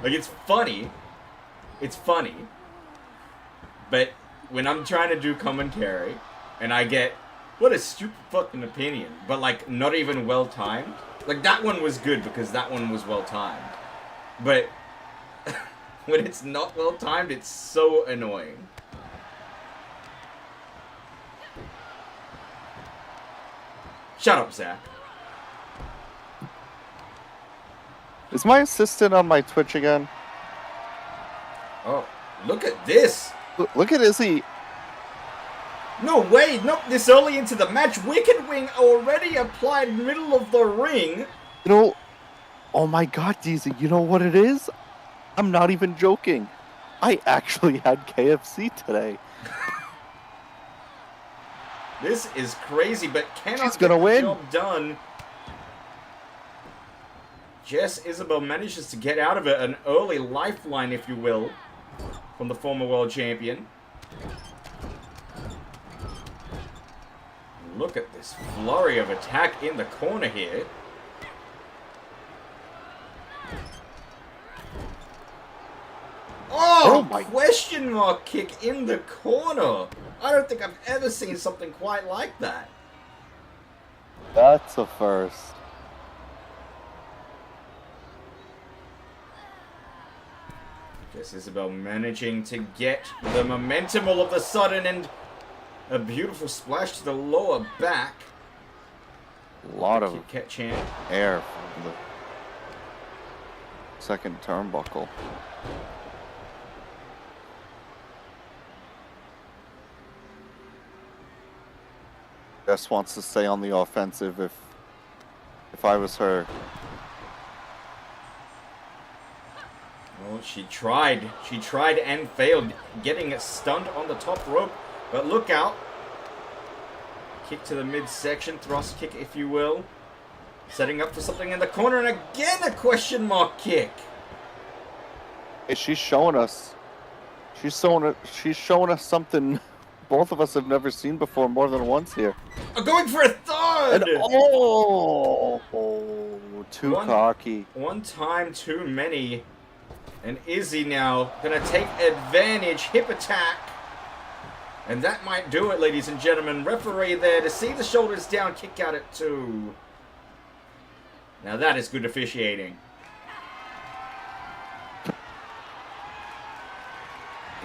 Like, it's funny, but when I'm trying to do commentary and I get, what a stupid fucking opinion, but like not even well timed. Like, that one was good because that one was well timed, but when it's not well timed, it's so annoying. Shut up, Zach. Is my assistant on my Twitch again? Oh, look at this. Look at Izzy. No way, not this early into the match. Wicked Wing already applied middle of the ring. You know, oh my god, DZ, you know what it is? I'm not even joking. I actually had KFC today. This is crazy, but cannot get the job done. Jess Isabel manages to get out of it, an early lifeline, if you will, from the former world champion. Look at this flurry of attack in the corner here. Oh my question mark kick in the corner. I don't think I've ever seen something quite like that. That's a first. Jess Isabel managing to get the momentum all of a sudden, and A beautiful splash to the lower back. A lot of Kit Kat chant. air from the second turnbuckle. Jess wants to stay on the offensive if I was her. Well, she tried. She tried and failed, getting stunned on the top rope. But look out. Kick to the midsection, thrust kick if you will. Setting up for something in the corner, and again a question mark kick. Hey, she's showing us something both of us have never seen before more than once here. Going for a third! And too cocky. One time too many. And Izzy now gonna take advantage. Hip attack. And that might do it, ladies and gentlemen. Referee there to see the shoulders down, kick out at 2. Now that is good officiating.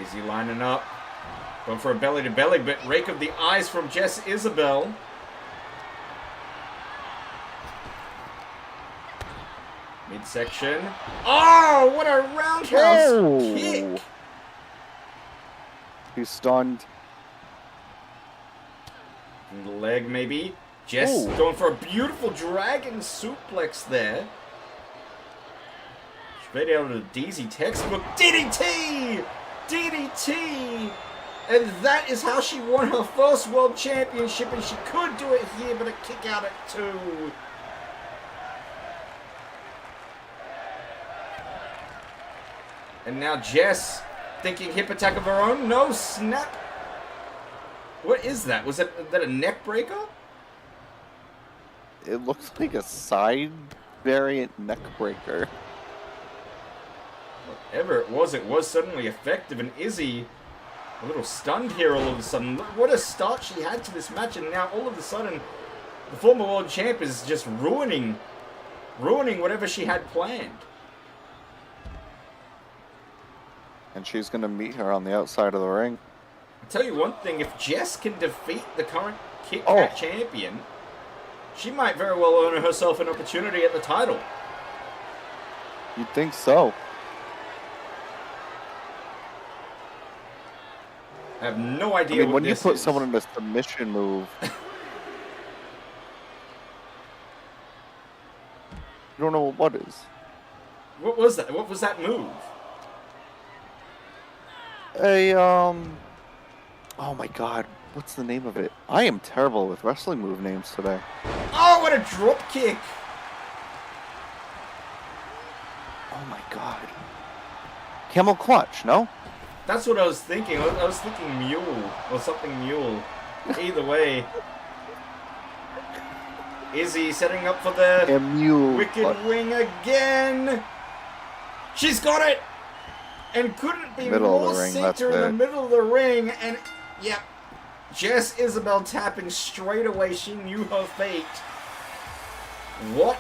Izzy lining up. Going for a belly-to-belly, but rake of the eyes from Jess Isabel. Midsection. Oh, what a roundhouse kick! He's stunned. The leg, maybe. Jess going for a beautiful dragon suplex there. Straight out of the DZ textbook. DDT! DDT! And that is how she won her first world championship, and she could do it here, but a kick out at 2. And now Jess thinking hip attack of her own. No, snap. What is that? Was that a neck breaker? It looks like a side variant neck breaker. Whatever it was suddenly effective, and Izzy a little stunned here all of a sudden. Look what a start she had to this match, and now all of a sudden the former world champ is just ruining whatever she had planned. And she's going to meet her on the outside of the ring. I'll tell you one thing, if Jess can defeat the current Kit Kat champion, she might very well earn herself an opportunity at the title. You'd think so. I have no idea what when this you put is. someone in a submission move, you don't know what is. What was that? What was that move? Oh my god, what's the name of it? I am terrible with wrestling move names today. Oh, what a drop kick! Oh my god. Camel clutch, no? That's what I was thinking. I was thinking mule or something mule. Either way. Izzy setting up for the mule wicked wing again. She's got it! And couldn't be more center in the middle of the ring. And, yep, Jess Isabel tapping straight away. She knew her fate. What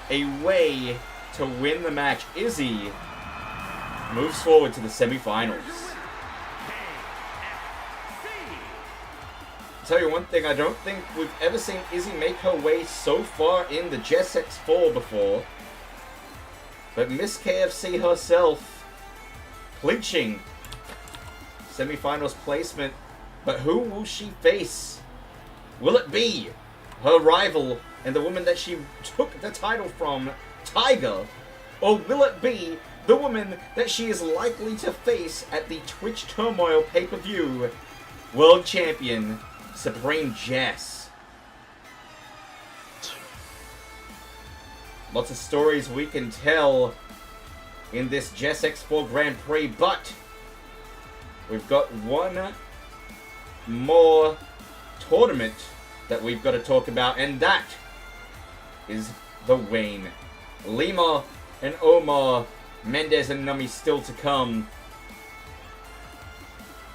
a way to win the match. Izzy moves forward to the semifinals. I'll tell you one thing, I don't think we've ever seen Izzy make her way so far in the Jess X4 before. But Miss KFC herself clinching semifinals placement. But who will she face? Will it be her rival and the woman that she took the title from, Tiger? Or will it be the woman that she is likely to face at the Twitch Turmoil pay-per-view, World Champion Supreme Jess? Lots of stories we can tell in this Jess X4 Grand Prix, but we've got one more tournament that we've got to talk about, and that is the Wayne. Lima and Omar, Mendez and Nami still to come.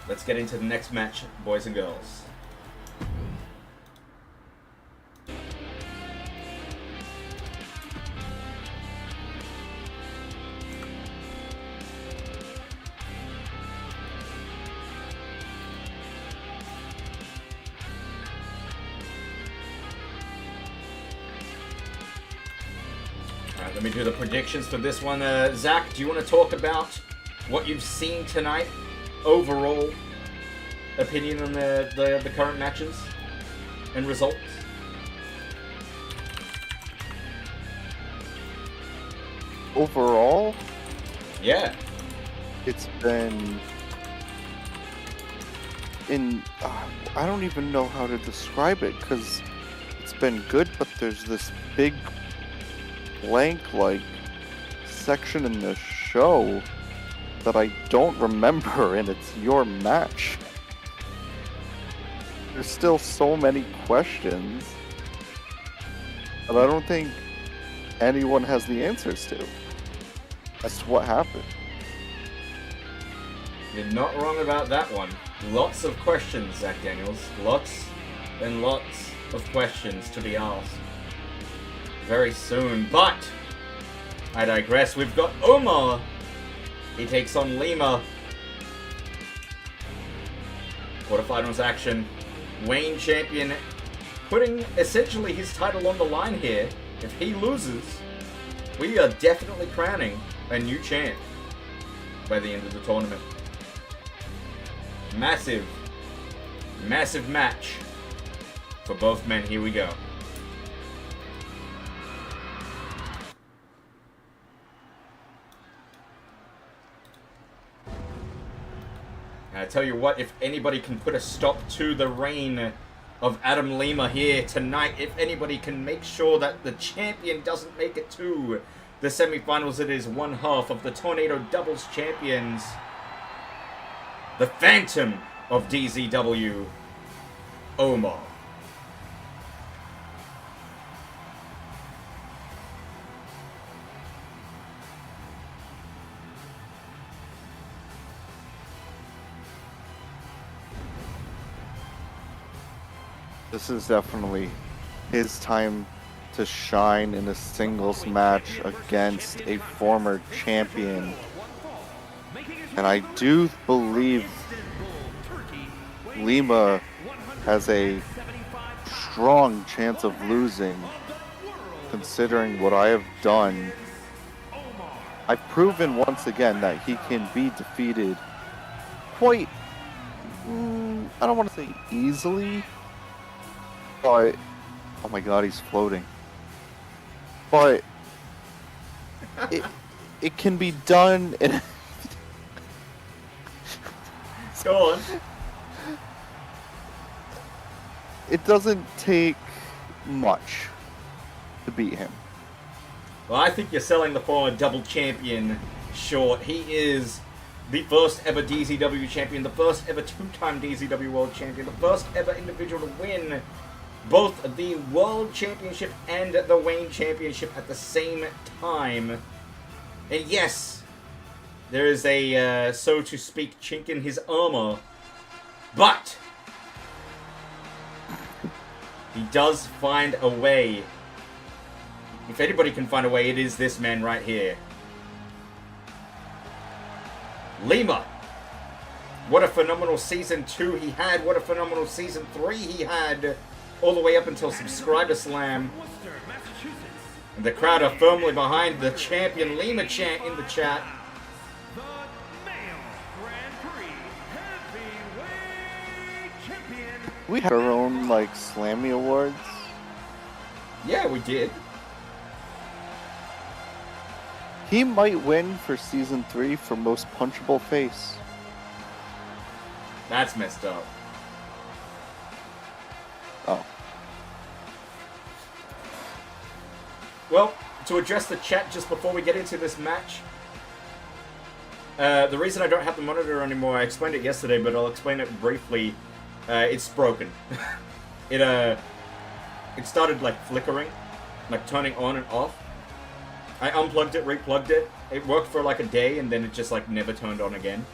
Let's get into the next match, boys and girls. Alright, let me do the predictions for this one. Zach, do you want to talk about what you've seen tonight? Overall opinion on the current matches and results? Overall? Yeah. It's been... I don't even know how to describe it, because it's been good, but there's this big blank, like, section in the show that I don't remember, and it's your match. There's still so many questions that I don't think anyone has the answers to. That's what happened. You're not wrong about that one. Lots of questions, Zach Daniels. Lots and lots of questions to be asked very soon. But I digress. We've got Omar. He takes on Lima. Quarterfinals action. Wayne champion putting essentially his title on the line here. If he loses, we are definitely crowning a new champ by the end of the tournament. Massive, massive match for both men. Here we go. I tell you what, if anybody can put a stop to the reign of Adam Lima here tonight, if anybody can make sure that the champion doesn't make it to the semifinals, it is one half of the Tornado Doubles champions, the Phantom of DZW, Omar. This is definitely his time to shine in a singles match against a former champion. And I do believe Lima has a strong chance of losing, considering what I have done. I've proven once again that he can be defeated quite, I don't want to say easily, but, oh my god, he's floating. But it can be done in... Go on. It doesn't take much to beat him. Well, I think you're selling the former double champion short. He is the first ever DZW champion, the first ever two-time DZW world champion, the first ever individual to win both the World Championship and the Wayne Championship at the same time. And yes, there is a, so to speak, chink in his armor, but he does find a way. If anybody can find a way, it is this man right here. Lima. What a phenomenal Season 2 he had. What a phenomenal Season 3 he had. All the way up until Subscriber Slam. And the crowd are firmly behind the champion Lima chant in the chat. The male Grand Prix heavyweight champion. We had our own, like, Slammy Awards. Yeah, we did. He might win for Season 3 for most punchable face. That's messed up. Oh. Well, to address the chat just before we get into this match, the reason I don't have the monitor anymore, I explained it yesterday, but I'll explain it briefly. It's broken. It started like flickering, like turning on and off. I unplugged it, replugged it. It worked for like a day, and then it just like never turned on again.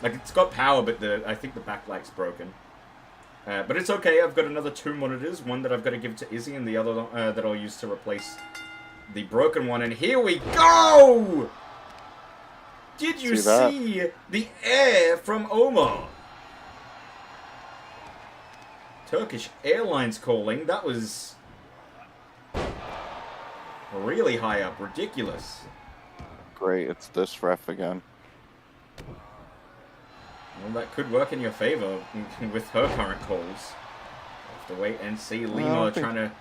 Like it's got power, but I think the backlight's broken. But it's okay. I've got another 2 monitors. One that I've got to give to Izzy, and the other that I'll use to replace the broken one. And here we go! Did you see the air from Omar? Turkish Airlines calling. That was Really high up. Ridiculous. Great, it's this ref again. Well, that could work in your favor with her current calls. We'll have to wait and see. Lima trying to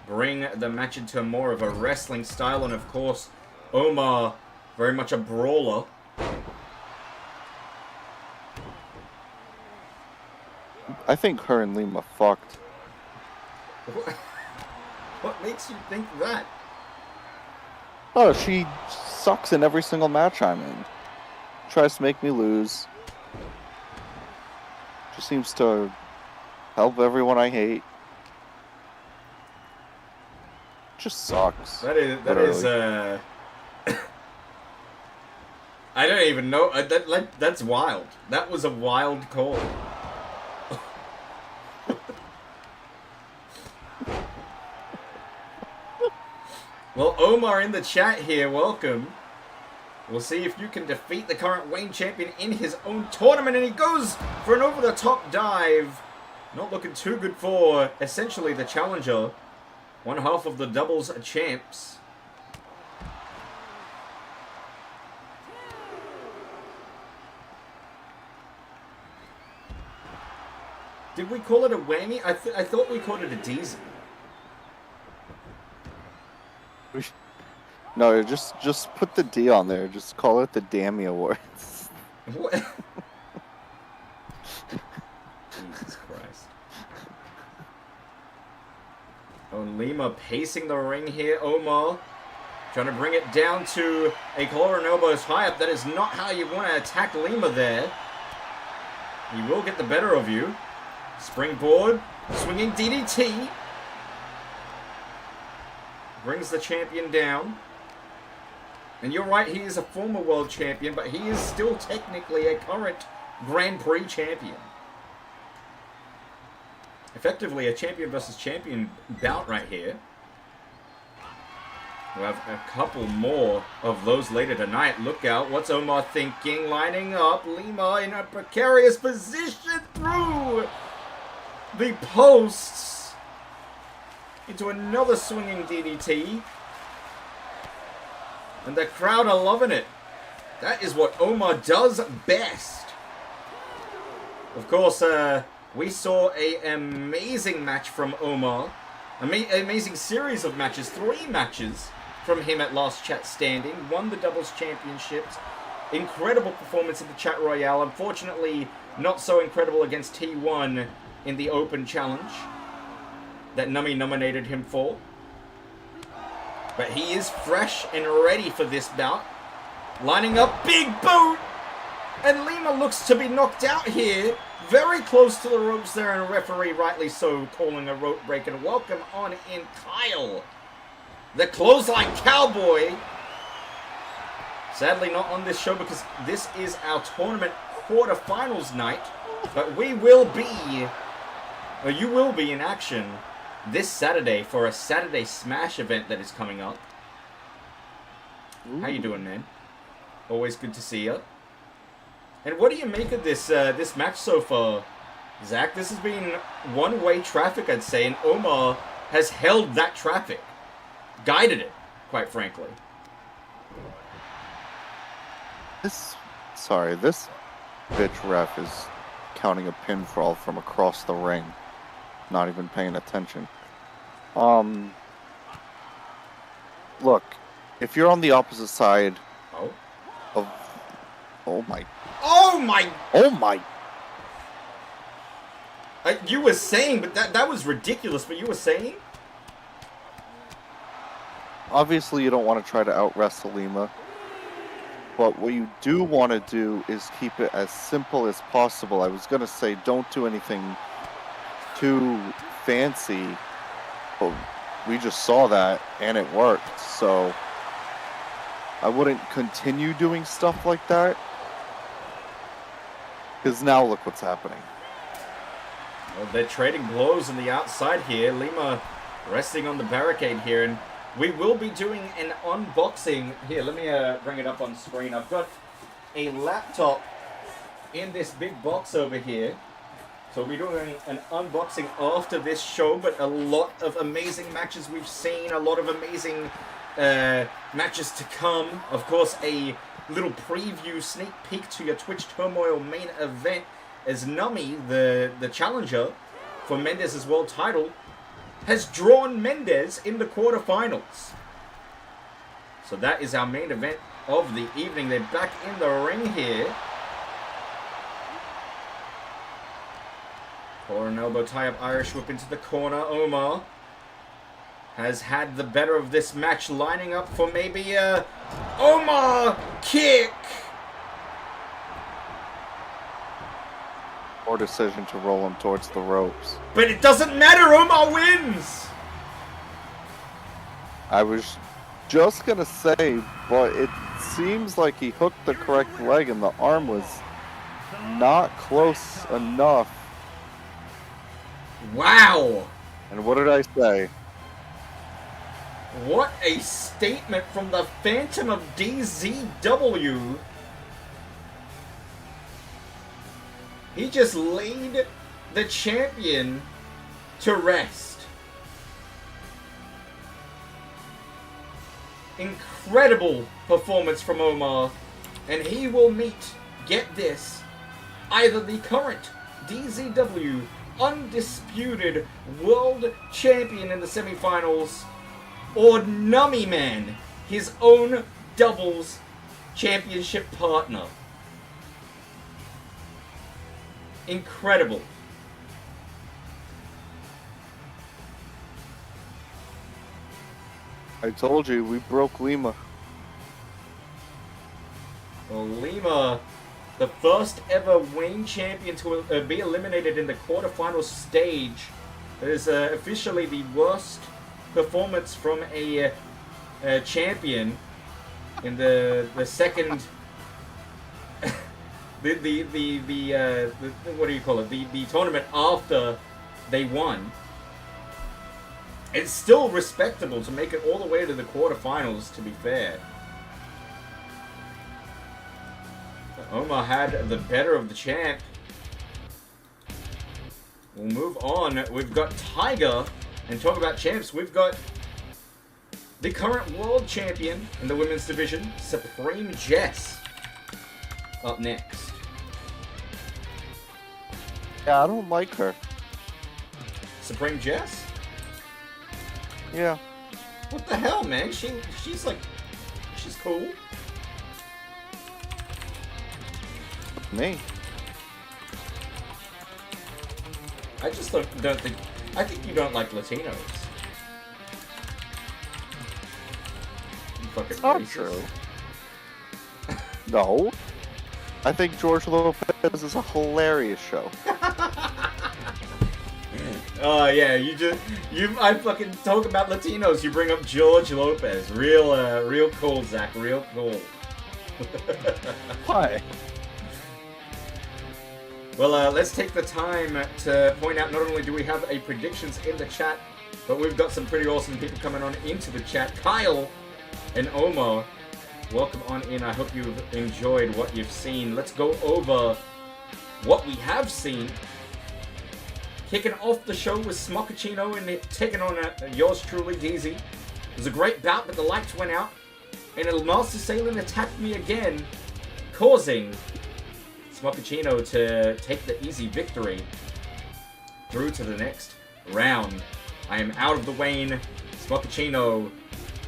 bring the match into more of a wrestling style. And, of course, Omar, very much a brawler. I think her and Lima fucked. What makes you think that? Oh, she sucks in every single match I'm in. Tries to make me lose. Just seems to help everyone I hate. Just sucks. That is I don't even know. That's wild. That was a wild call. Well, Omar in the chat here, welcome. We'll see if you can defeat the current Wayne champion in his own tournament, and he goes for an over-the-top dive. Not looking too good for, essentially, the challenger. One half of the doubles champs. Did we call it a whammy? I thought we called it a DZ. No, just put the D on there. Just call it the Dammy Awards. What? Jesus Christ. Oh, Lima pacing the ring here. Omar trying to bring it down to a collar and elbows high up. That is not how you want to attack Lima there. He will get the better of you. Springboard. Swinging DDT. Brings the champion down. And you're right, he is a former world champion, but he is still technically a current Grand Prix champion. Effectively a champion versus champion bout right here. We'll have a couple more of those later tonight. Look out, what's Omar thinking? Lining up, Lima in a precarious position through the posts. Into another swinging DDT. And the crowd are loving it. That is what Omar does best. Of course, we saw an amazing match from Omar. Amazing series of matches. 3 matches from him at Last Chat Standing. Won the doubles championships. Incredible performance in the Chat Royale. Unfortunately, not so incredible against T1 in the Open Challenge that Nummy nominated him for. But he is fresh and ready for this bout. Lining up, big boot! And Lima looks to be knocked out here. Very close to the ropes there, and a referee, rightly so, calling a rope break. And welcome on in Kyle, the clothesline cowboy. Sadly not on this show because this is our tournament quarterfinals night. But we will be, or you will be in action this Saturday for a Saturday Smash event that is coming up. Ooh. How you doing, man? Always good to see you. And what do you make of this this match so far, Zach? This has been one-way traffic, I'd say, and Omar has held that traffic. Guided it, quite frankly. This bitch ref is counting a pinfall from across the ring. Not even paying attention. Look, if you're on the opposite side of... Oh my... You were saying, but that was ridiculous, but you were saying? Obviously, you don't want to try to out-wrestle Lima. But what you do want to do is keep it as simple as possible. I was going to say, don't do anything too fancy, but we just saw that and it worked, so I wouldn't continue doing stuff like that, because now look what's happening. Well, they're trading blows on the outside here. Lima resting on the barricade here, and we will be doing an unboxing here. Let me bring it up on screen. I've got a laptop in this big box over here. So we'll be doing an unboxing after this show, but a lot of amazing matches we've seen, a lot of amazing matches to come. Of course, a little preview, sneak peek to your Twitch Turmoil main event as Nami, the challenger for Mendez's world title, has drawn Mendez in the quarterfinals. So that is our main event of the evening. They're back in the ring here. Collar and elbow tie-up Irish whip into the corner. Omar has had the better of this match, lining up for maybe a Omar kick. Or decision to roll him towards the ropes. But it doesn't matter, Omar wins! I was just gonna say, but it seems like he hooked the correct leg and the arm was not close enough. Wow! And what did I say? What a statement from the Phantom of DZW. He just laid the champion to rest. Incredible performance from Omar. And he will meet, get this, either the current DZW undisputed world champion in the semifinals, or Nami Man, his own doubles championship partner. Incredible. I told you, we broke Lima. Well, Lima, the first ever Wayne champion to be eliminated in the quarterfinal stage. It is officially the worst performance from a champion in the second the what do you call it, the tournament after they won. It's still respectable to make it all the way to the quarterfinals, to be fair. But Omar had the better of the champ. We'll move on. We've got Tiger. And talk about champs, we've got the current world champion in the women's division, Supreme Jess, up next. Yeah, I don't like her. Supreme Jess? Yeah. What the hell, man? She's like, she's cool. Me. I just don't think. I think you don't like Latinos. You fucking Not racist. true. No. I think George Lopez is a hilarious show. Oh yeah, I fucking talk about Latinos. You bring up George Lopez. Real cool, Zach. Real cool. Why? Well, let's take the time to point out, not only do we have a predictions in the chat, but we've got some pretty awesome people coming on into the chat. Kyle and Omar, welcome on in. I hope you've enjoyed what you've seen. Let's go over what we have seen. Kicking off the show with Smochaccino and taking on yours truly, DZ. It was a great bout, but the lights went out, and El Master Salen attacked me again, causing Smochaccino to take the easy victory through to the next round. I am out of the Wayne. Smochaccino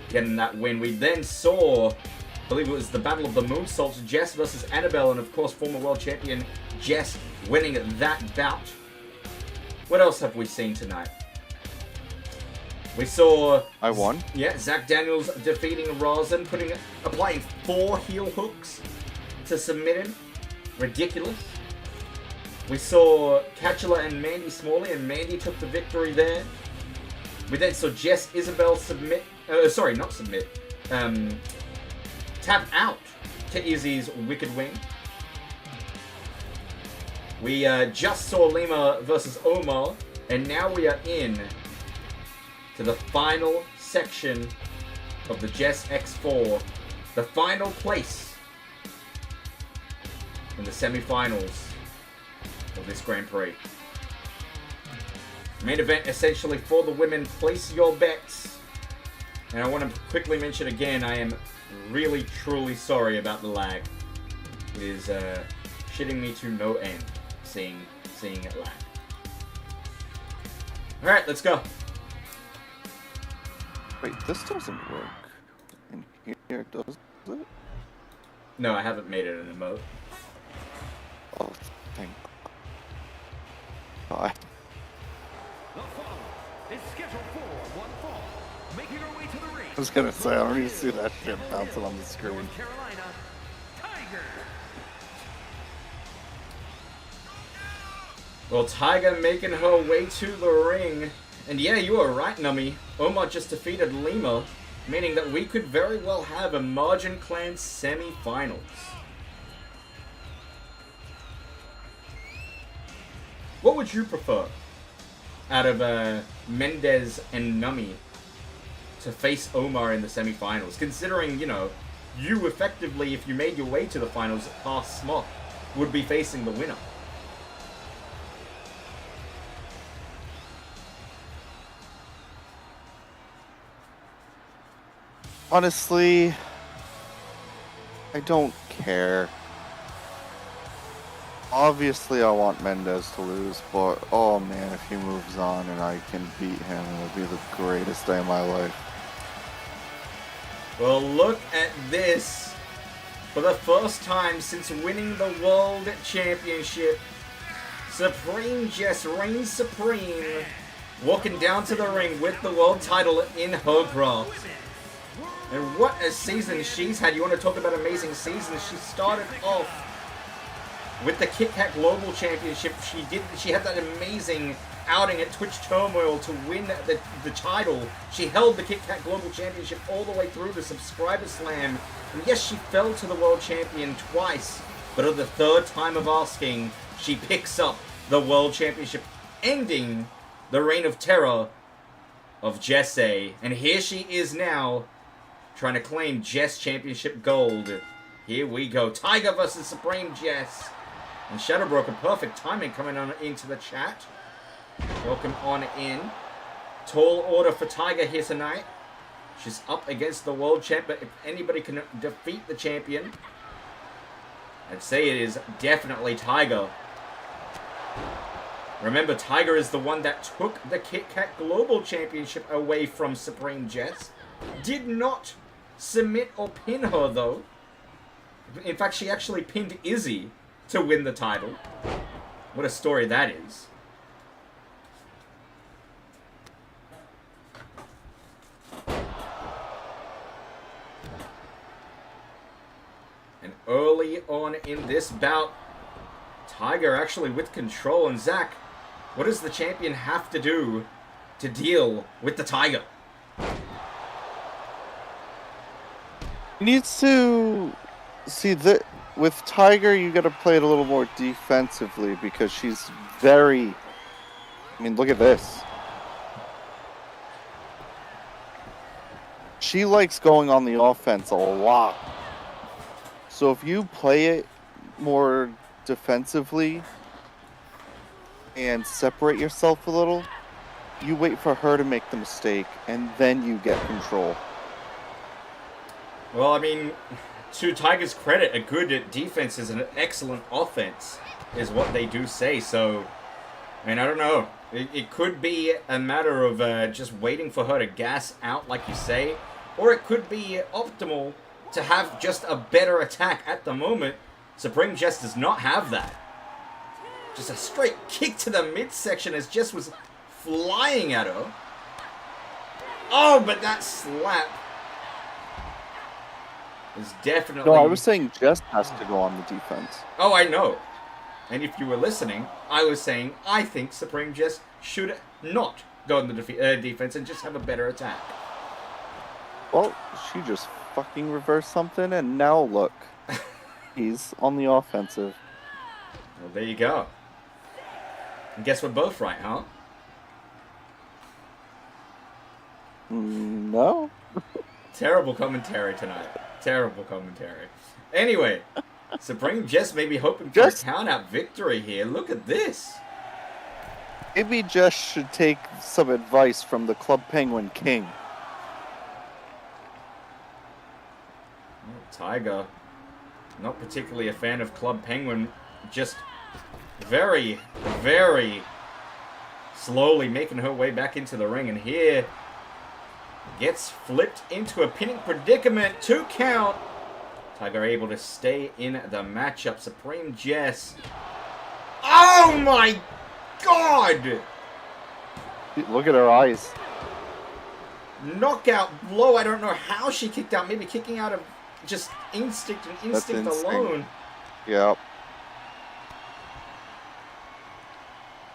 getting that win. We then saw, I believe it was the Battle of the Moonsaults, Jess versus Annabelle, and of course former world champion Jess winning that bout. What else have we seen tonight? We saw... I won? Yeah, Zach Daniels defeating Rosin, applying 4 heel hooks to submit him. Ridiculous. We saw Catchula and Mandy Smalley, and Mandy took the victory there. We then saw Jess Isabel tap out to Izzy's Wicked Wing. We just saw Lima versus Omar, and now we are in to the final section of the Jess X4, the final place in the semi-finals of this Grand Prix. Main event essentially for the women. Place your bets. And I want to quickly mention again, I am really, truly sorry about the lag. It is shitting me to no end, seeing it lag. Alright, let's go. Wait, this doesn't work. In here, does it? No, I haven't made it an emote. Oh, thank God. The following is scheduled for one fall. Making her way to the ring. I was gonna say, I don't even see that shit bouncing on the screen. North Carolina, Tiger. Well, Tiger making her way to the ring. And yeah, you are right, Nummy. Omar just defeated Lima, meaning that we could very well have a Margin Clan semi-finals. What would you prefer out of Mendez and Nummy to face Omar in the semi-finals? Considering, you know, you effectively, if you made your way to the finals past Smock, would be facing the winner. Honestly, I don't care. Obviously, I want Mendez to lose, but oh man, if he moves on and I can beat him, it'll be the greatest day of my life. Well, look at this. For the first time since winning the World Championship, Supreme Jess reigns supreme, walking down to the ring with the world title in her grasp. And what a season she's had. You want to talk about amazing seasons? She started off with the Kit Kat Global Championship. She had that amazing outing at Twitch Turmoil to win the title. She held the Kit Kat Global Championship all the way through the Subscriber Slam. And yes, she fell to the World Champion twice, but at the third time of asking, she picks up the World Championship, ending the reign of terror of Jesse. And here she is now, trying to claim Jess Championship Gold. Here we go. Tiger versus Supreme Jess. And Shadowbroker, perfect timing coming on into the chat. Welcome on in. Tall order for Tiger here tonight. She's up against the world champ, but if anybody can defeat the champion, I'd say it is definitely Tiger. Remember, Tiger is the one that took the Kit Kat Global Championship away from Supreme Jess. Did not submit or pin her, though. In fact, she actually pinned Izzy to win the title. What a story that is. And early on in this bout, Tiger actually with control. And Zach, what does the champion have to do to deal with the Tiger? Needs to see that with Tiger, you got to play it a little more defensively because she's very. I mean, look at this. She likes going on the offense a lot. So if you play it more defensively and separate yourself a little, you wait for her to make the mistake and then you get control. Well, I mean, to Tiger's credit, a good defense is an excellent offense, is what they do say. So, I mean, I don't know. It could be a matter of just waiting for her to gas out, like you say, or it could be optimal to have just a better attack at the moment. Supreme Jess does not have that. Just a straight kick to the midsection as Jess was flying at her. Oh, but that slap is definitely... No, I was saying Jess has to go on the defense. Oh, I know. And if you were listening, I was saying I think Supreme Jess should not go on the defense and just have a better attack. Well, she just fucking reversed something, and now look. He's on the offensive. Well, there you go. And guess we're both right, huh? No. Terrible commentary tonight. Terrible commentary. Anyway, Supreme Jess may be hoping for a count-out victory here. Look at this. Maybe Jess should take some advice from the Club Penguin King. Tiger, not particularly a fan of Club Penguin, just very, very slowly making her way back into the ring. And here, gets flipped into a pinning predicament. 2 count. Tiger able to stay in the matchup. Supreme Jess. Oh my God! Look at her eyes. Knockout blow. I don't know how she kicked out. Maybe kicking out of just instinct and instinct alone. Yep.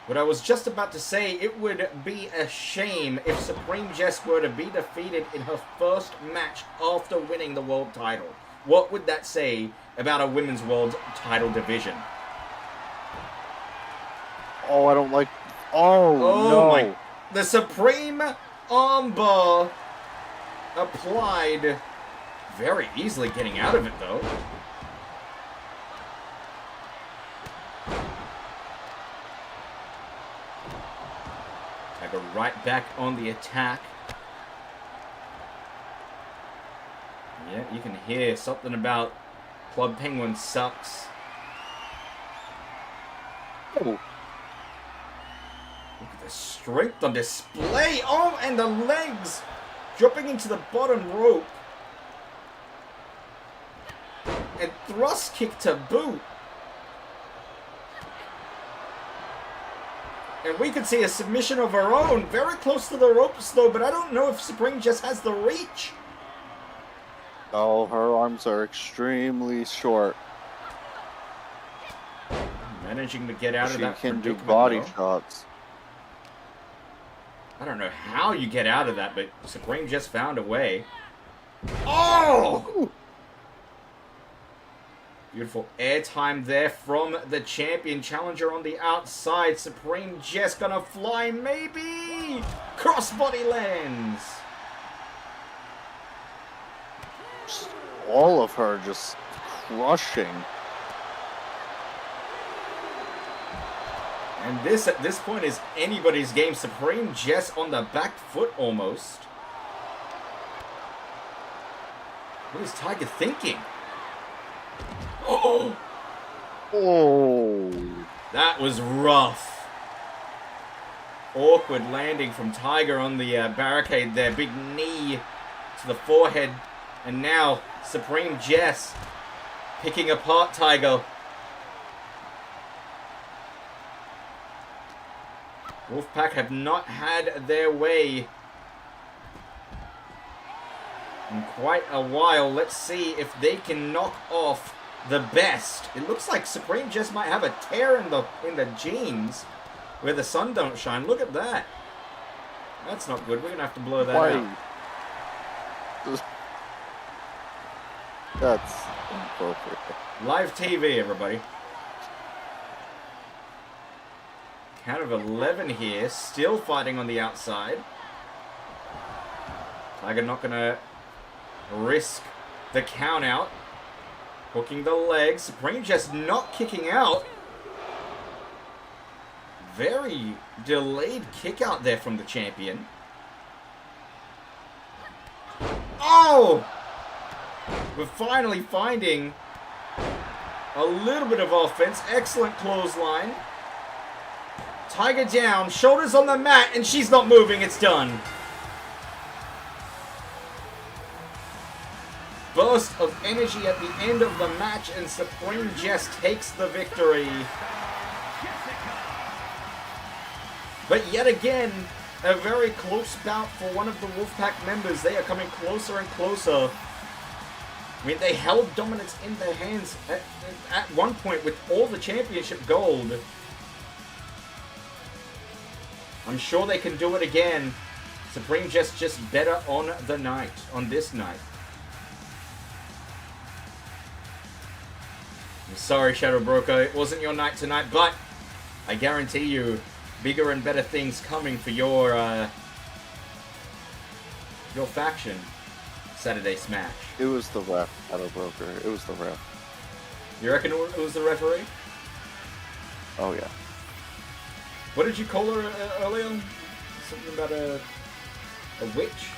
What I was just about to say, it would be a shame if Supreme Jess were to be defeated in her first match after winning the world title. What would that say about a women's world title division? Oh, I don't like... Oh, no. My... The Supreme armbar applied. Very easily getting out of it, though. Tiger right back on the attack. Yeah, you can hear something about Club Penguin sucks. Oh. Look at the strength on display. Oh, and the legs dropping into the bottom rope. And thrust kick to boot. And we could see a submission of her own. Very close to the ropes, though, but I don't know if Supreme just has the reach. Oh, her arms are extremely short. Managing to get out of that. She can do body though. shots. I don't know how you get out of that, but Supreme just found a way. Oh! Beautiful airtime there from the champion. Challenger on the outside. Supreme Jess gonna fly, maybe! Crossbody lands! All of her just crushing. And this, at this point, is anybody's game. Supreme Jess on the back foot almost. What is Tiger thinking? Oh! Oh! That was rough. Awkward landing from Tiger on the barricade there. Big knee to the forehead. And now, Supreme Jess picking apart Tiger. Wolfpack have not had their way in quite a while. Let's see if they can knock off the best. It looks like Supreme Jess might have a tear in the jeans where the sun don't shine. Look at that. That's not good. We're gonna have to blow that out. That's inappropriate. Live TV, everybody. Count of 11 here. Still fighting on the outside. Tiger not gonna risk the count out. Hooking the legs. Supreme just not kicking out. Very delayed kick out there from the champion. Oh! We're finally finding a little bit of offense. Excellent clothesline. Tiger down, shoulders on the mat, and she's not moving. It's done. Burst of energy at the end of the match, and Supreme Jess takes the victory. But yet again, a very close bout for one of the Wolfpack members. They are coming closer and closer. I mean, they held dominance in their hands at one point with all the championship gold. I'm sure they can do it again. Supreme just better on the night, on this night. I'm sorry, Shadow Broker, it wasn't your night tonight, but I guarantee you, bigger and better things coming for your faction. Saturday Smash. It was the ref, Shadow Broker. It was the ref. You reckon it was the referee? Oh, yeah. What did you call her earlier? Something about a witch?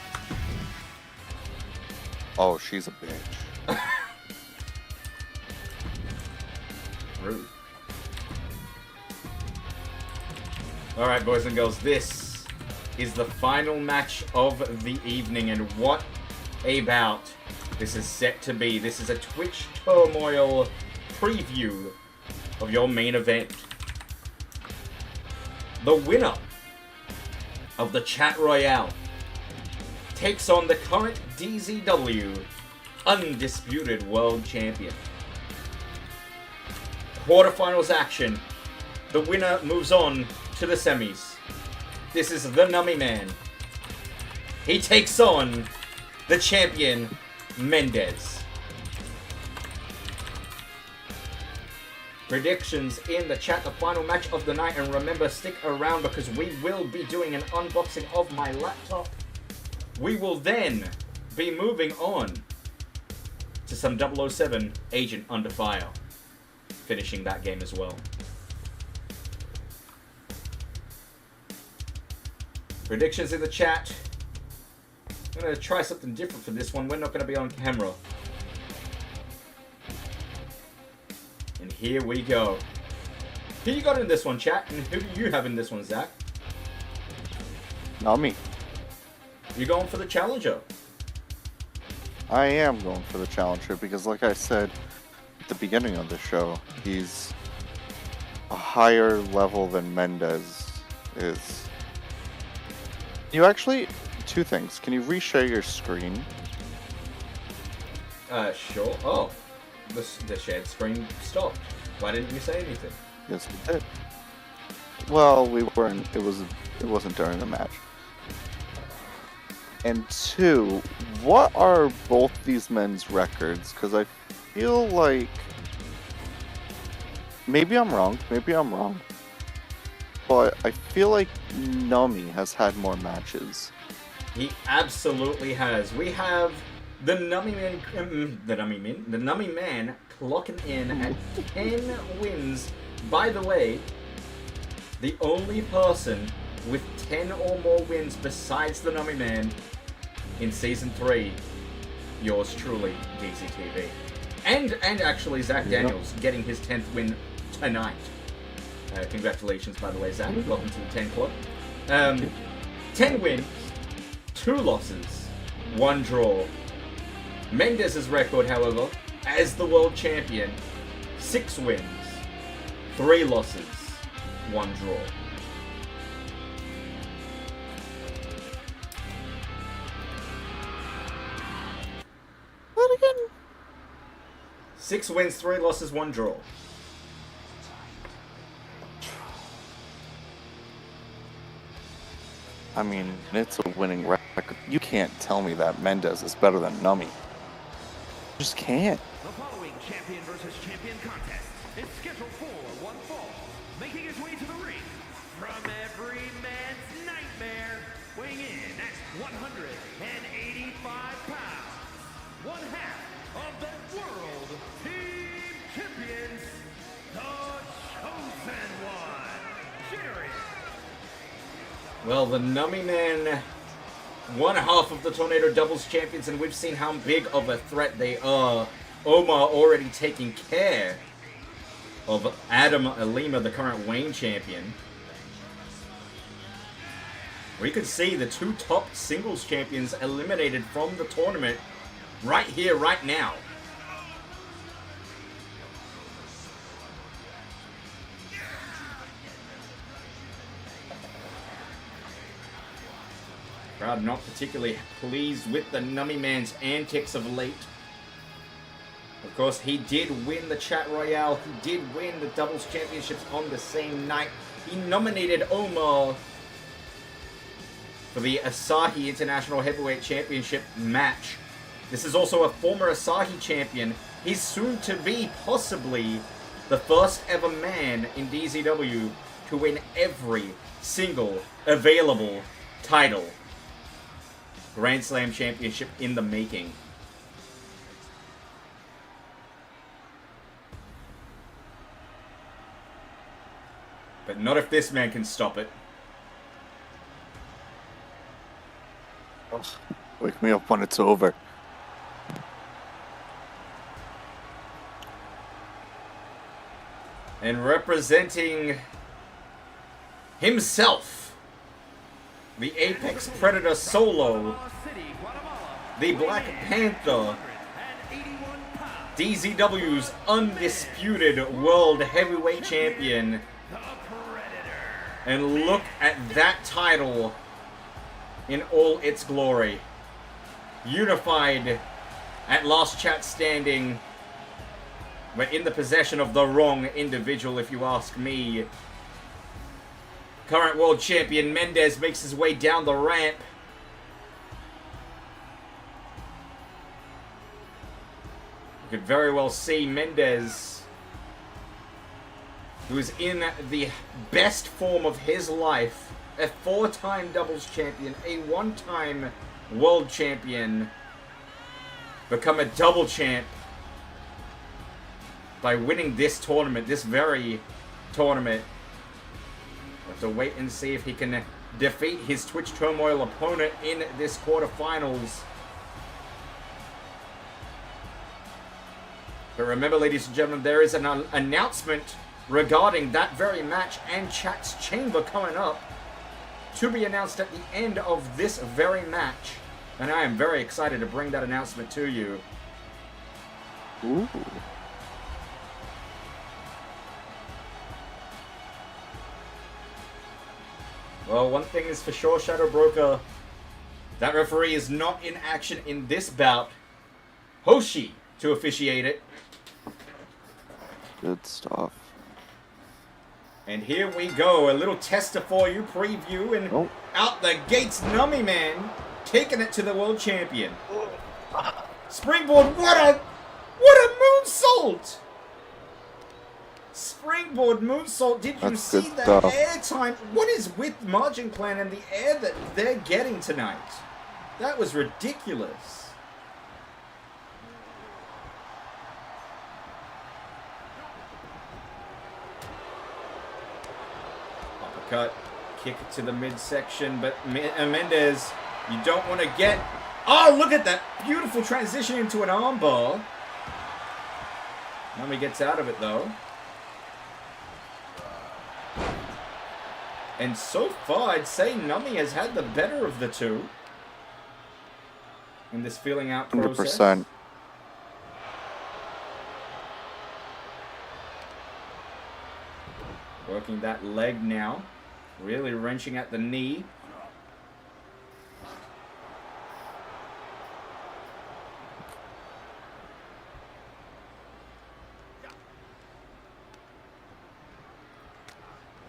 Oh, she's a bitch. Rude. Alright, boys and girls, this is the final match of the evening, and what a bout this is set to be. This is a Twitch Turmoil preview of your main event. The winner of the Chat Royale takes on the current DZW Undisputed World Champion. Quarterfinals action. The winner moves on to the semis. This is the Nummy Man. He takes on the champion, Mendez. Predictions in the chat, the final match of the night, and remember, stick around because we will be doing an unboxing of my laptop. We will then be moving on to some 007 Agent Under Fire, finishing that game as well. Predictions in the chat. I'm going to try something different for this one. We're not going to be on camera. And here we go. Who you got in this one, chat? And who do you have in this one, Zach? Not me. You going for the challenger? I am going for the challenger because, like I said at the beginning of the show, he's a higher level than Mendez is. You actually, two things. Can you reshare your screen? Sure. Oh, the shared screen stopped. Why didn't you say anything? Yes, we did. Well, we weren't. It wasn't during the match. And two, what are both these men's records? Because I feel like maybe I'm wrong. But I feel like Nummy has had more matches. He absolutely has. We have the Nummy Man clocking in at 10 wins. By the way, the only person with 10 or more wins besides the Nummy Man in Season 3, yours truly, DZTV. And actually Zach Daniels getting his 10th win tonight. Congratulations, by the way, Zach. Welcome to the 10 Club. 10 wins, 2 losses, 1 draw. Mendez's record, however, as the world champion, 6 wins, 3 losses, 1 draw. What again? 6 wins, 3 losses, 1 draw. I mean, it's a winning record. You can't tell me that Mendez is better than Nummy. Just can't. The following champion versus champion contest is scheduled for one fall. Making his way to the ring from every man's nightmare, weighing in at 185 pounds, one half of the World Team Champions, the Chosen One, Jerry. Well, the Nummy Man, one half of the Tornado Doubles champions, and we've seen how big of a threat they are. Omar already taking care of Adam Alima, the current Wayne champion. We could see the 2 top singles champions eliminated from the tournament right here, right now. Crowd not particularly pleased with the Nummy Man's antics of late. Of course, he did win the Chat Royale. He did win the Doubles Championships on the same night. He nominated Omar for the Asahi International Heavyweight Championship match. This is also a former Asahi champion. He's soon to be possibly the first ever man in DZW to win every single available title. Grand Slam Championship in the making. But not if this man can stop it. Wake me up when it's over. And representing himself, the Apex Predator Solo, the Black Panther, DZW's undisputed World Heavyweight Champion. And look at that title in all its glory. Unified at last chat standing, but in the possession of the wrong individual, if you ask me. Current world champion Mendez makes his way down the ramp. You could very well see Mendez, who is in the best form of his life, a 4-time doubles champion, a 1-time world champion, become a double champ by winning this tournament, this very tournament. We'll have to wait and see if he can defeat his Twitch Turmoil opponent in this quarterfinals. But remember, ladies and gentlemen, there is an announcement regarding that very match and chat's chamber coming up to be announced at the end of this very match. And I am very excited to bring that announcement to you. Ooh. Well, one thing is for sure, Shadow Broker. That referee is not in action in this bout. Hoshi to officiate it. Good stuff. And here we go. A little tester for you, preview, and out the gates, Nummy Man taking it to the world champion. Springboard, what a moonsault! Springboard moonsault. Did you see that air time? What is with Margin Clan and the air that they're getting tonight? That was ridiculous. Uppercut, kick to the midsection, but Mendez, you don't want to get... Oh, look at that beautiful transition into an armbar. Nummy gets out of it, though. And so far, I'd say Nummy has had the better of the two in this feeling out process. 100%. Working that leg now. Really wrenching at the knee.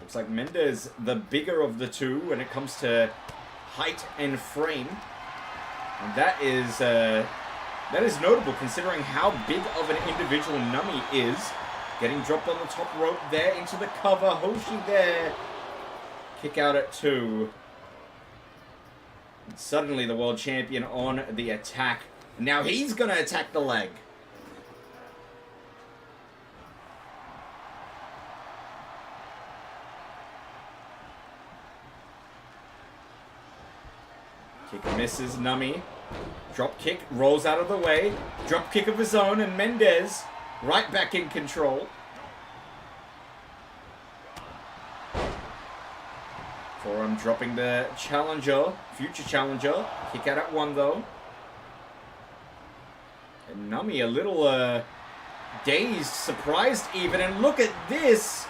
Looks like Mendez the bigger of the two when it comes to height and frame. And that is notable considering how big of an individual Nummy is. Getting dropped on the top rope there into the cover. Hoshi there. Kick out at 2. And suddenly the world champion on the attack. Now he's going to attack the leg. Kick misses Nummy. Drop kick rolls out of the way. Drop kick of his own, and Mendez right back in control. Forearm dropping the challenger, future challenger. Kick out at 1 though. And Nummy a little dazed, surprised even. And look at this.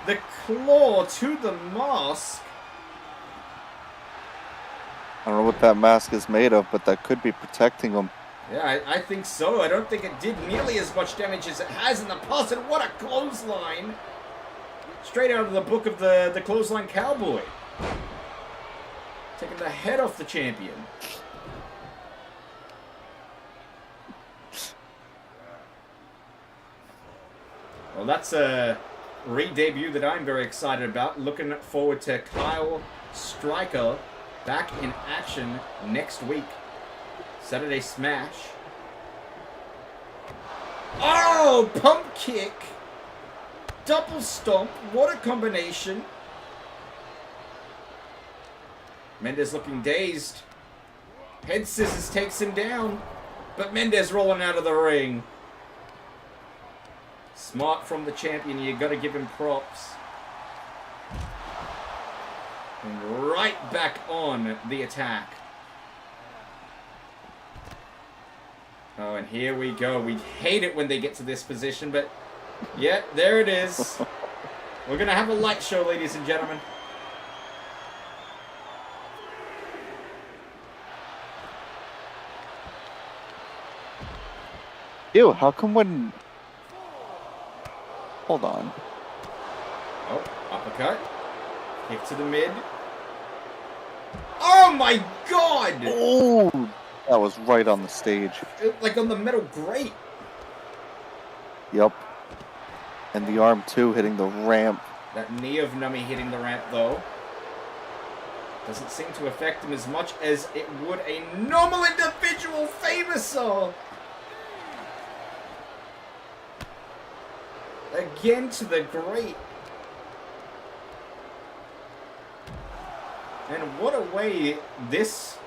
The claw to the mask. I don't know what that mask is made of, but that could be protecting him. Yeah, I think so. I don't think it did nearly as much damage as it has in the past. And what a clothesline. Straight out of the book of the Clothesline Cowboy. Taking the head off the champion. Well, that's a re-debut that I'm very excited about. Looking forward to Kyle Stryker back in action next week. Saturday Smash. Oh, pump kick. Double stomp. What a combination. Mendez looking dazed. Head scissors takes him down. But Mendez rolling out of the ring. Smart from the champion. You got to give him props. And right back on the attack. Oh, and here we go. We hate it when they get to this position, but yeah, there it is. We're going to have a light show, ladies and gentlemen. Ew, how come when... Hold on. Oh, uppercut. Kick to the mid. Oh my god! Oh, that was right on the stage. Like on the metal grate. Yep. And the arm too, hitting the ramp. That knee of Nummy hitting the ramp though doesn't seem to affect him as much as it would a normal individual famouser. Again to the grate. And what a way this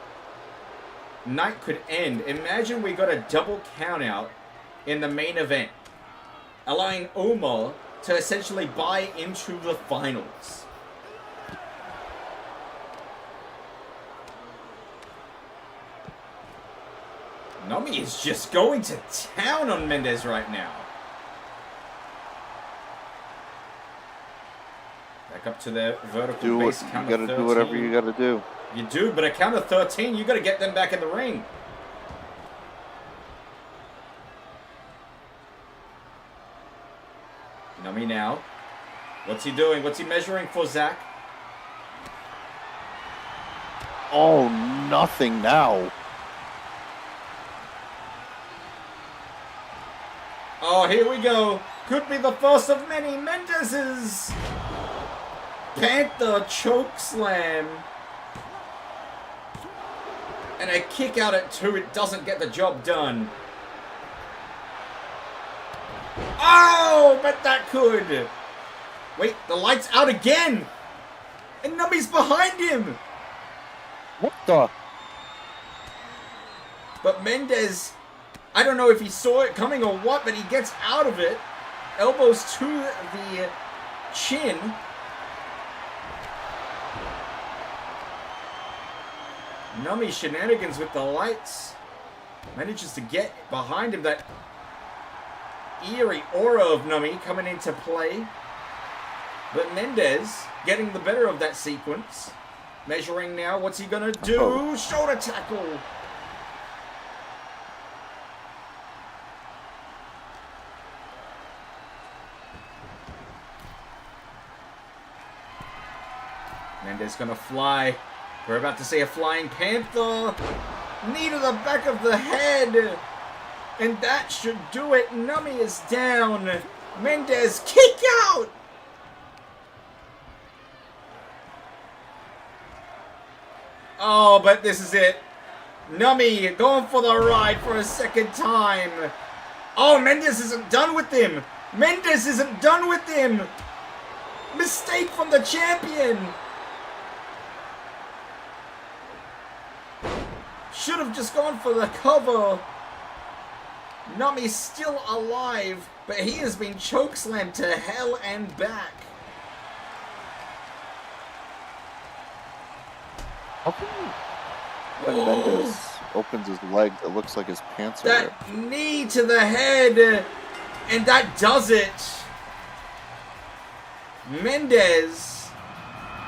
night could end. Imagine we got a double count out in the main event, allowing Omar to essentially buy into the finals. Nami is just going to town on Mendez right now. Back up to the vertical base count of 13. You gotta do whatever you gotta do. You do, but a count of 13, you gotta get them back in the ring. Nami now. What's he doing? What's he measuring for, Zach? Oh, nothing now. Oh, here we go. Could be the first of many Mendez's. Panther choke slam. And a kick out at 2. It doesn't get the job done. Oh, but that could. Wait, the light's out again. And Nummy's behind him. What the? But Mendez, I don't know if he saw it coming or what, but he gets out of it. Elbows to the chin. Nummy shenanigans with the lights. Manages to get behind him. That eerie aura of Nummy coming into play. But Mendez getting the better of that sequence. Measuring now. What's he going to do? Oh. Shoulder tackle. Mendez going to fly. We're about to see a flying panther. Knee to the back of the head. And that should do it. Nummy is down. Mendez kick out. Oh, but this is it. Nummy going for the ride for a second time. Oh, Mendez isn't done with him. Mendez isn't done with him. Mistake from the champion. Should have just gone for the cover. Nummy's still alive, but he has been chokeslammed to hell and back. How come when Mendez opens his legs, it looks like his pants are ripped? That knee to the head, and that does it. Mendez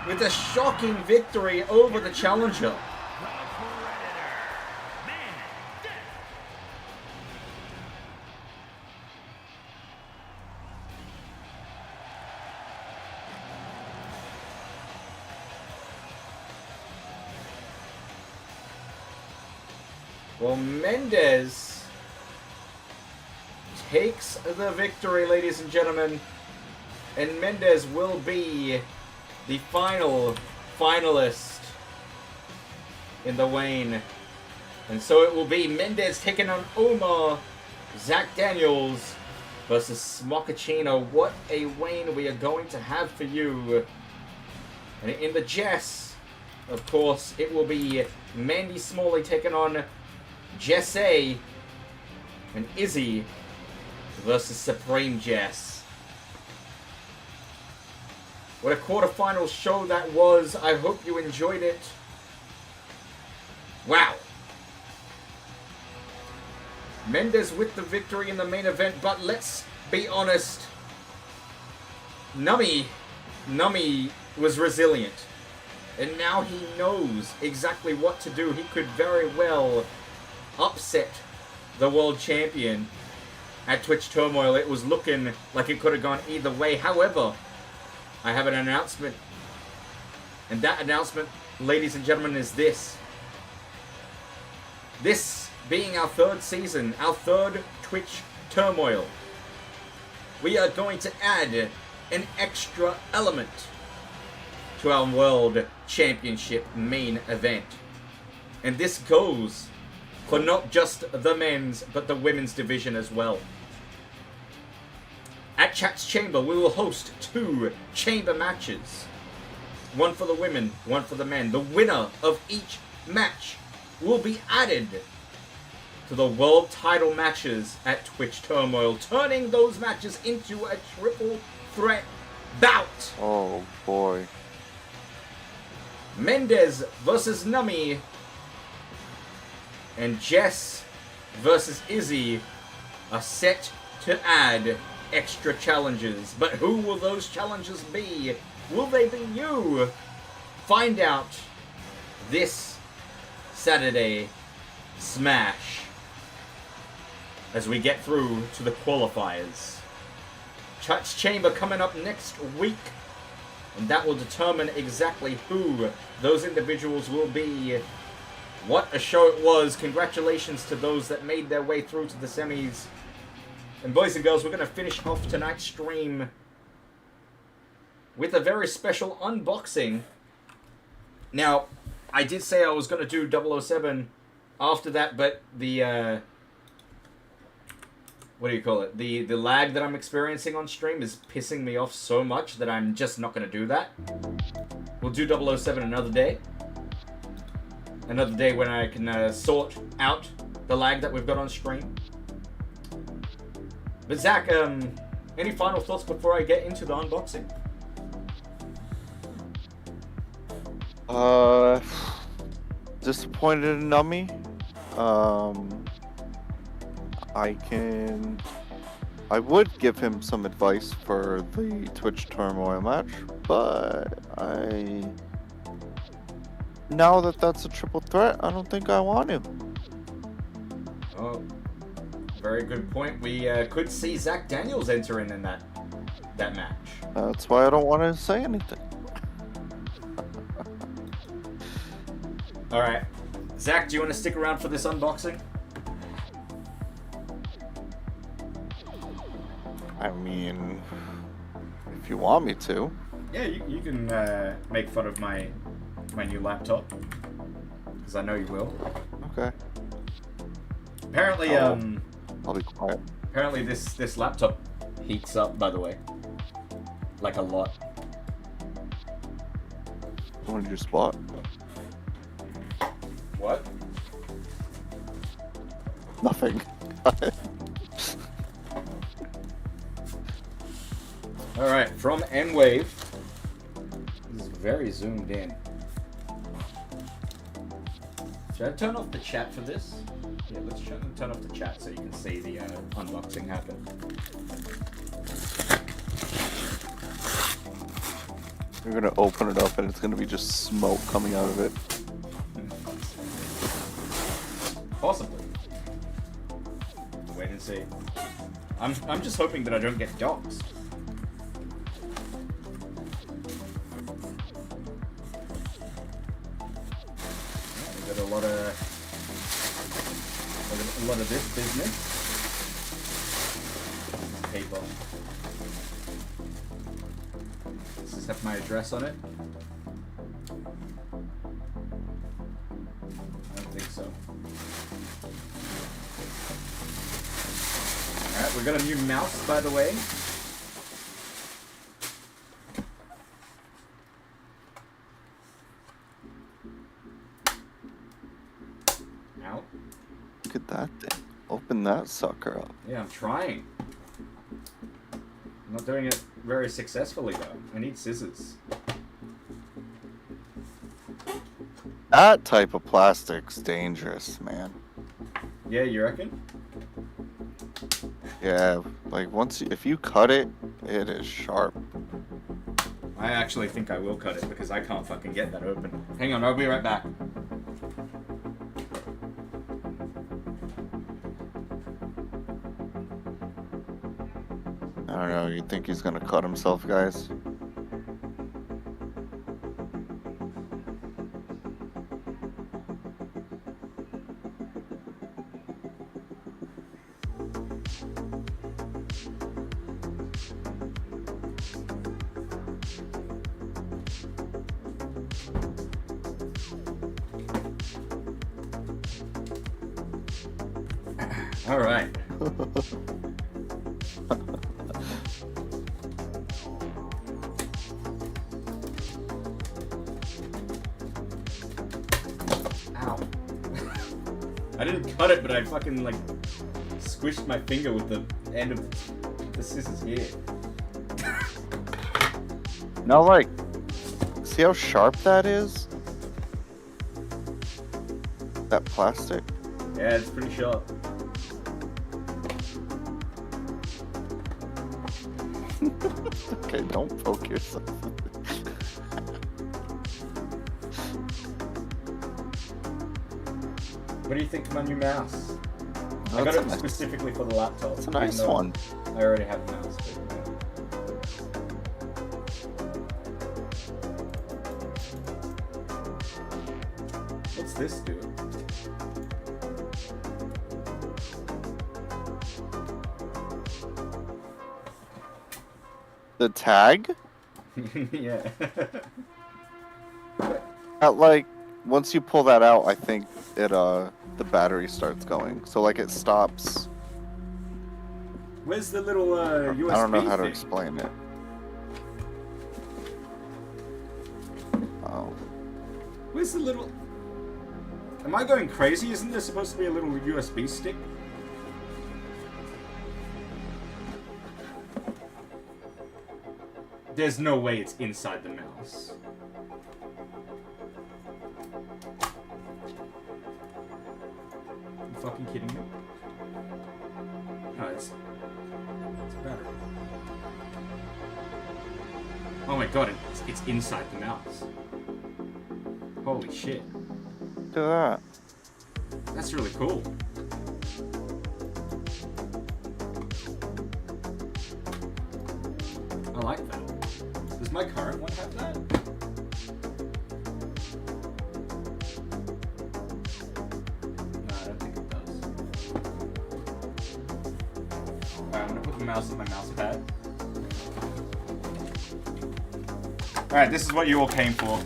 with a shocking victory over the challenger. Well, Mendez takes the victory, ladies and gentlemen. And Mendez will be the final finalist in the Wayne. And so it will be Mendez taking on Omar, Zach Daniels versus Smochaccino. What a Wayne we are going to have for you. And in the Jess, of course, it will be Mandy Smalley taking on Jess and Izzy. versus Supreme Jess. What a quarterfinal show that was. I hope you enjoyed it. Wow. Mendez with the victory in the main event, but let's be honest. Nummy was resilient. And now he knows exactly what to do. He could very well upset the world champion at Twitch Turmoil. It was looking like it could have gone either way. However, I have an announcement. And that announcement, ladies and gentlemen, is this. This being our third season, our third Twitch Turmoil, we are going to add an extra element to our World Championship main event. And this goes for not just the men's, but the women's division as well. At Chat's Chamber, we will host 2 chamber matches. One for the women, one for the men. The winner of each match will be added to the world title matches at Twitch Turmoil, turning those matches into a triple threat bout. Oh boy. Mendez versus Nummy and Jess versus Izzy are set to add extra challenges. But who will those challenges be? Will they be you? Find out this Saturday Smash as we get through to the qualifiers. Chat's Chamber coming up next week, and that will determine exactly who those individuals will be. What a show it was. Congratulations to those that made their way through to the semis. And boys and girls, we're going to finish off tonight's stream with a very special unboxing. Now, I did say I was going to do 007 after that, but the, what do you call it? The lag that I'm experiencing on stream is pissing me off so much that I'm just not going to do that. We'll do 007 another day. Another day when I can sort out the lag that we've got on stream. But Zach, any final thoughts before I get into the unboxing? Disappointed in Nummy. I would give him some advice for the Twitch Turmoil match, but now that that's a triple threat, I don't think I want to. Oh, very good point. We could see Zach Daniels enter in that match. That's why I don't want to say anything. Alright. Zach, do you want to stick around for this unboxing? I mean, if you want me to. Yeah, you can make fun of my new laptop. Because I know you will. Okay. Apparently, I'll be quiet. Apparently this laptop heats up, by the way. Like a lot. What did you spot? What? Nothing. Alright, from N-Wave. This is very zoomed in. Should I turn off the chat for this? Yeah, let's turn off the chat so you can see the unboxing happen. You're gonna open it up and it's gonna be just smoke coming out of it. Possibly. Wait and see. I'm just hoping that I don't get doxxed. We got a lot of this business. Paper. Does this have my address on it? I don't think so. Alright, we got a new mouse, by the way. Out. Look at that thing. Open that sucker up. Yeah, I'm trying. I'm not doing it very successfully though. I need scissors. That type of plastic's dangerous, man. Yeah, you reckon? Yeah, like if you cut it, it is sharp. I actually think I will cut it because I can't fucking get that open. Hang on, I'll be right back. I don't know, you think he's gonna cut himself, guys? All right. Ow. I didn't cut it, but I fucking like squished my finger with the end of the scissors here. Now, like, see how sharp that is? That plastic? Yeah, it's pretty sharp. Okay, don't poke yourself. What do you think of my new mouse? I got it specifically for the laptop. It's a nice one. I already have a mouse. What's this do? The tag? Yeah. Like, once you pull that out, I think it, the battery starts going. So, like, it stops. Where's the little, USB I don't know how to thing? explain it. Oh. Where's the little... Am I going crazy? Isn't there supposed to be a little USB stick? There's no way it's inside the mouse. You fucking kidding me? No, it's a battery. Oh my god, it's inside the mouse. Holy shit. Look at that. That's really cool. I like that. Does my current one have that? No, I don't think it does. Alright, I'm gonna put the mouse in my mouse pad. Alright, this is what you all came for.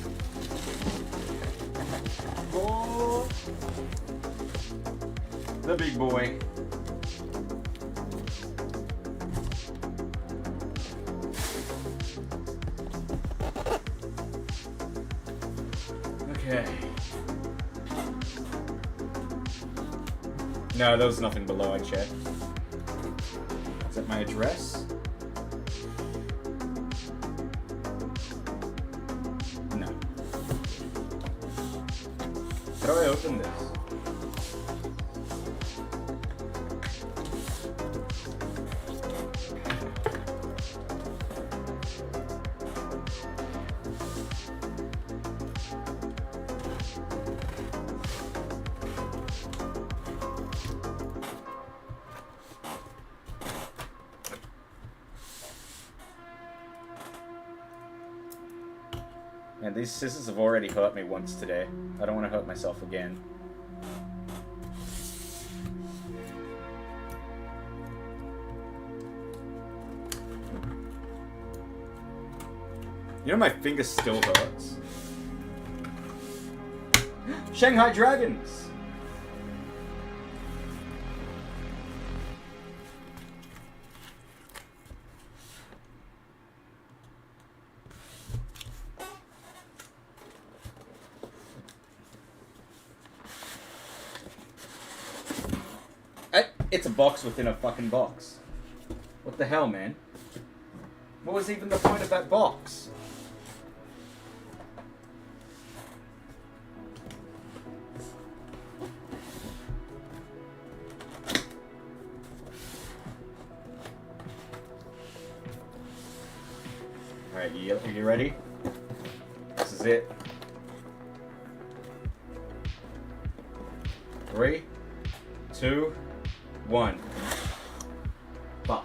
Oh, the big boy. Okay. No, there was nothing below, I checked. Is that my address? No. How do I open this? And these scissors have already hurt me once today. I don't want to hurt myself again. You know my finger still hurts. Shanghai Dragons! It's a box within a fucking box. What the hell, man? What was even the point of that box? Alright, you ready? This is it. 3, 2, 1. Fuck.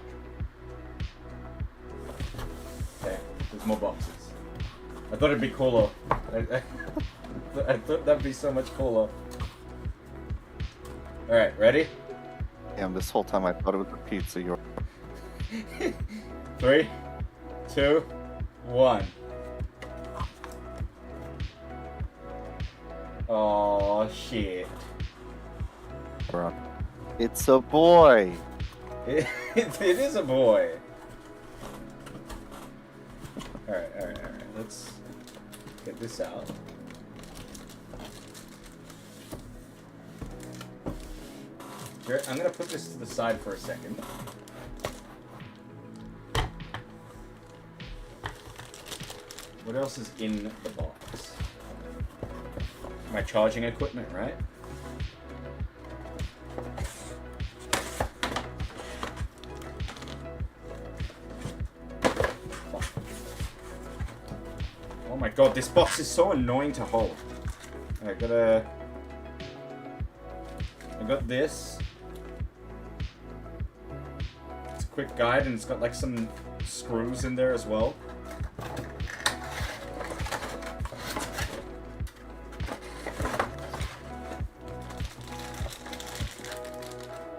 Okay, there's more boxes. I thought it'd be cooler. I thought that'd be so much cooler. Alright, ready? Damn, this whole time I thought it was a pizza. You're 3, 2, 1. Oh shit. It's a boy. It is a boy. Alright. Let's get this out. Here, I'm gonna put this to the side for a second. What else is in the box? My charging equipment, right? Oh my god, this box is so annoying to hold. I got this. It's a quick guide and it's got like some screws in there as well.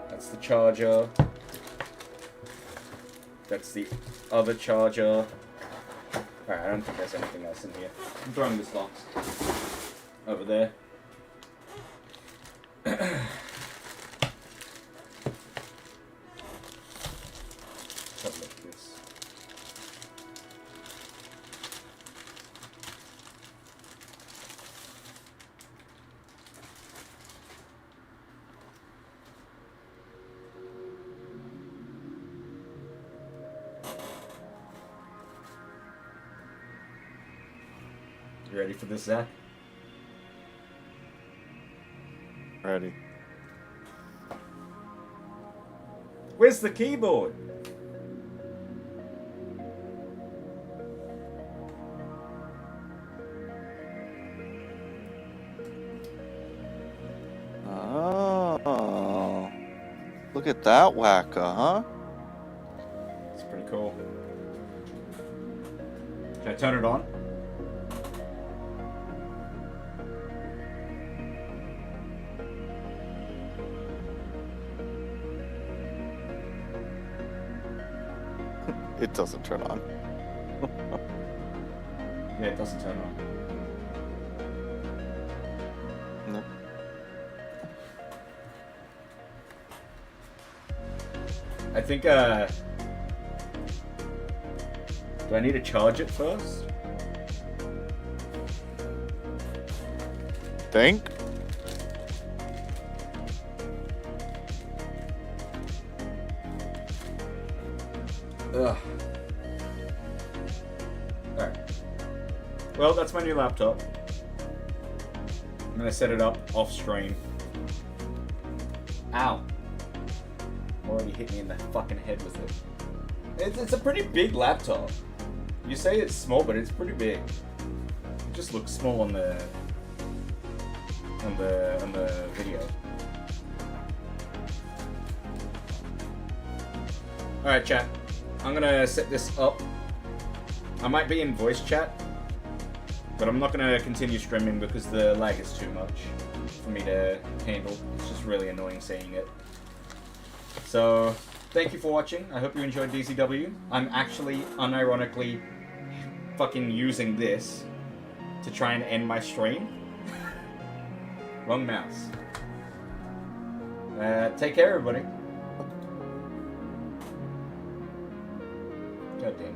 That's the charger. That's the other charger. Alright, I don't think there's anything else in here. I'm throwing this box over there. Let's have a look at this. You ready for this, Zach? ready. Where's the keyboard? Oh, look at that whacker, huh? It's pretty cool. Can I turn it on? It doesn't turn on. Yeah, it doesn't turn on. No. I think, do I need to charge it first? Think? Ugh. Alright. Well, that's my new laptop. I'm gonna set it up off stream. Ow. Already hit me in the fucking head with it. It's a pretty big laptop. You say it's small, but it's pretty big. It just looks small on the video. Alright, chat. I'm gonna set this up. I might be in voice chat, but I'm not gonna continue streaming because the lag is too much for me to handle. It's just really annoying seeing it. So, thank you for watching. I hope you enjoyed DZW. I'm actually, unironically, fucking using this to try and end my stream. Wrong mouse. Take care, everybody. God damn it.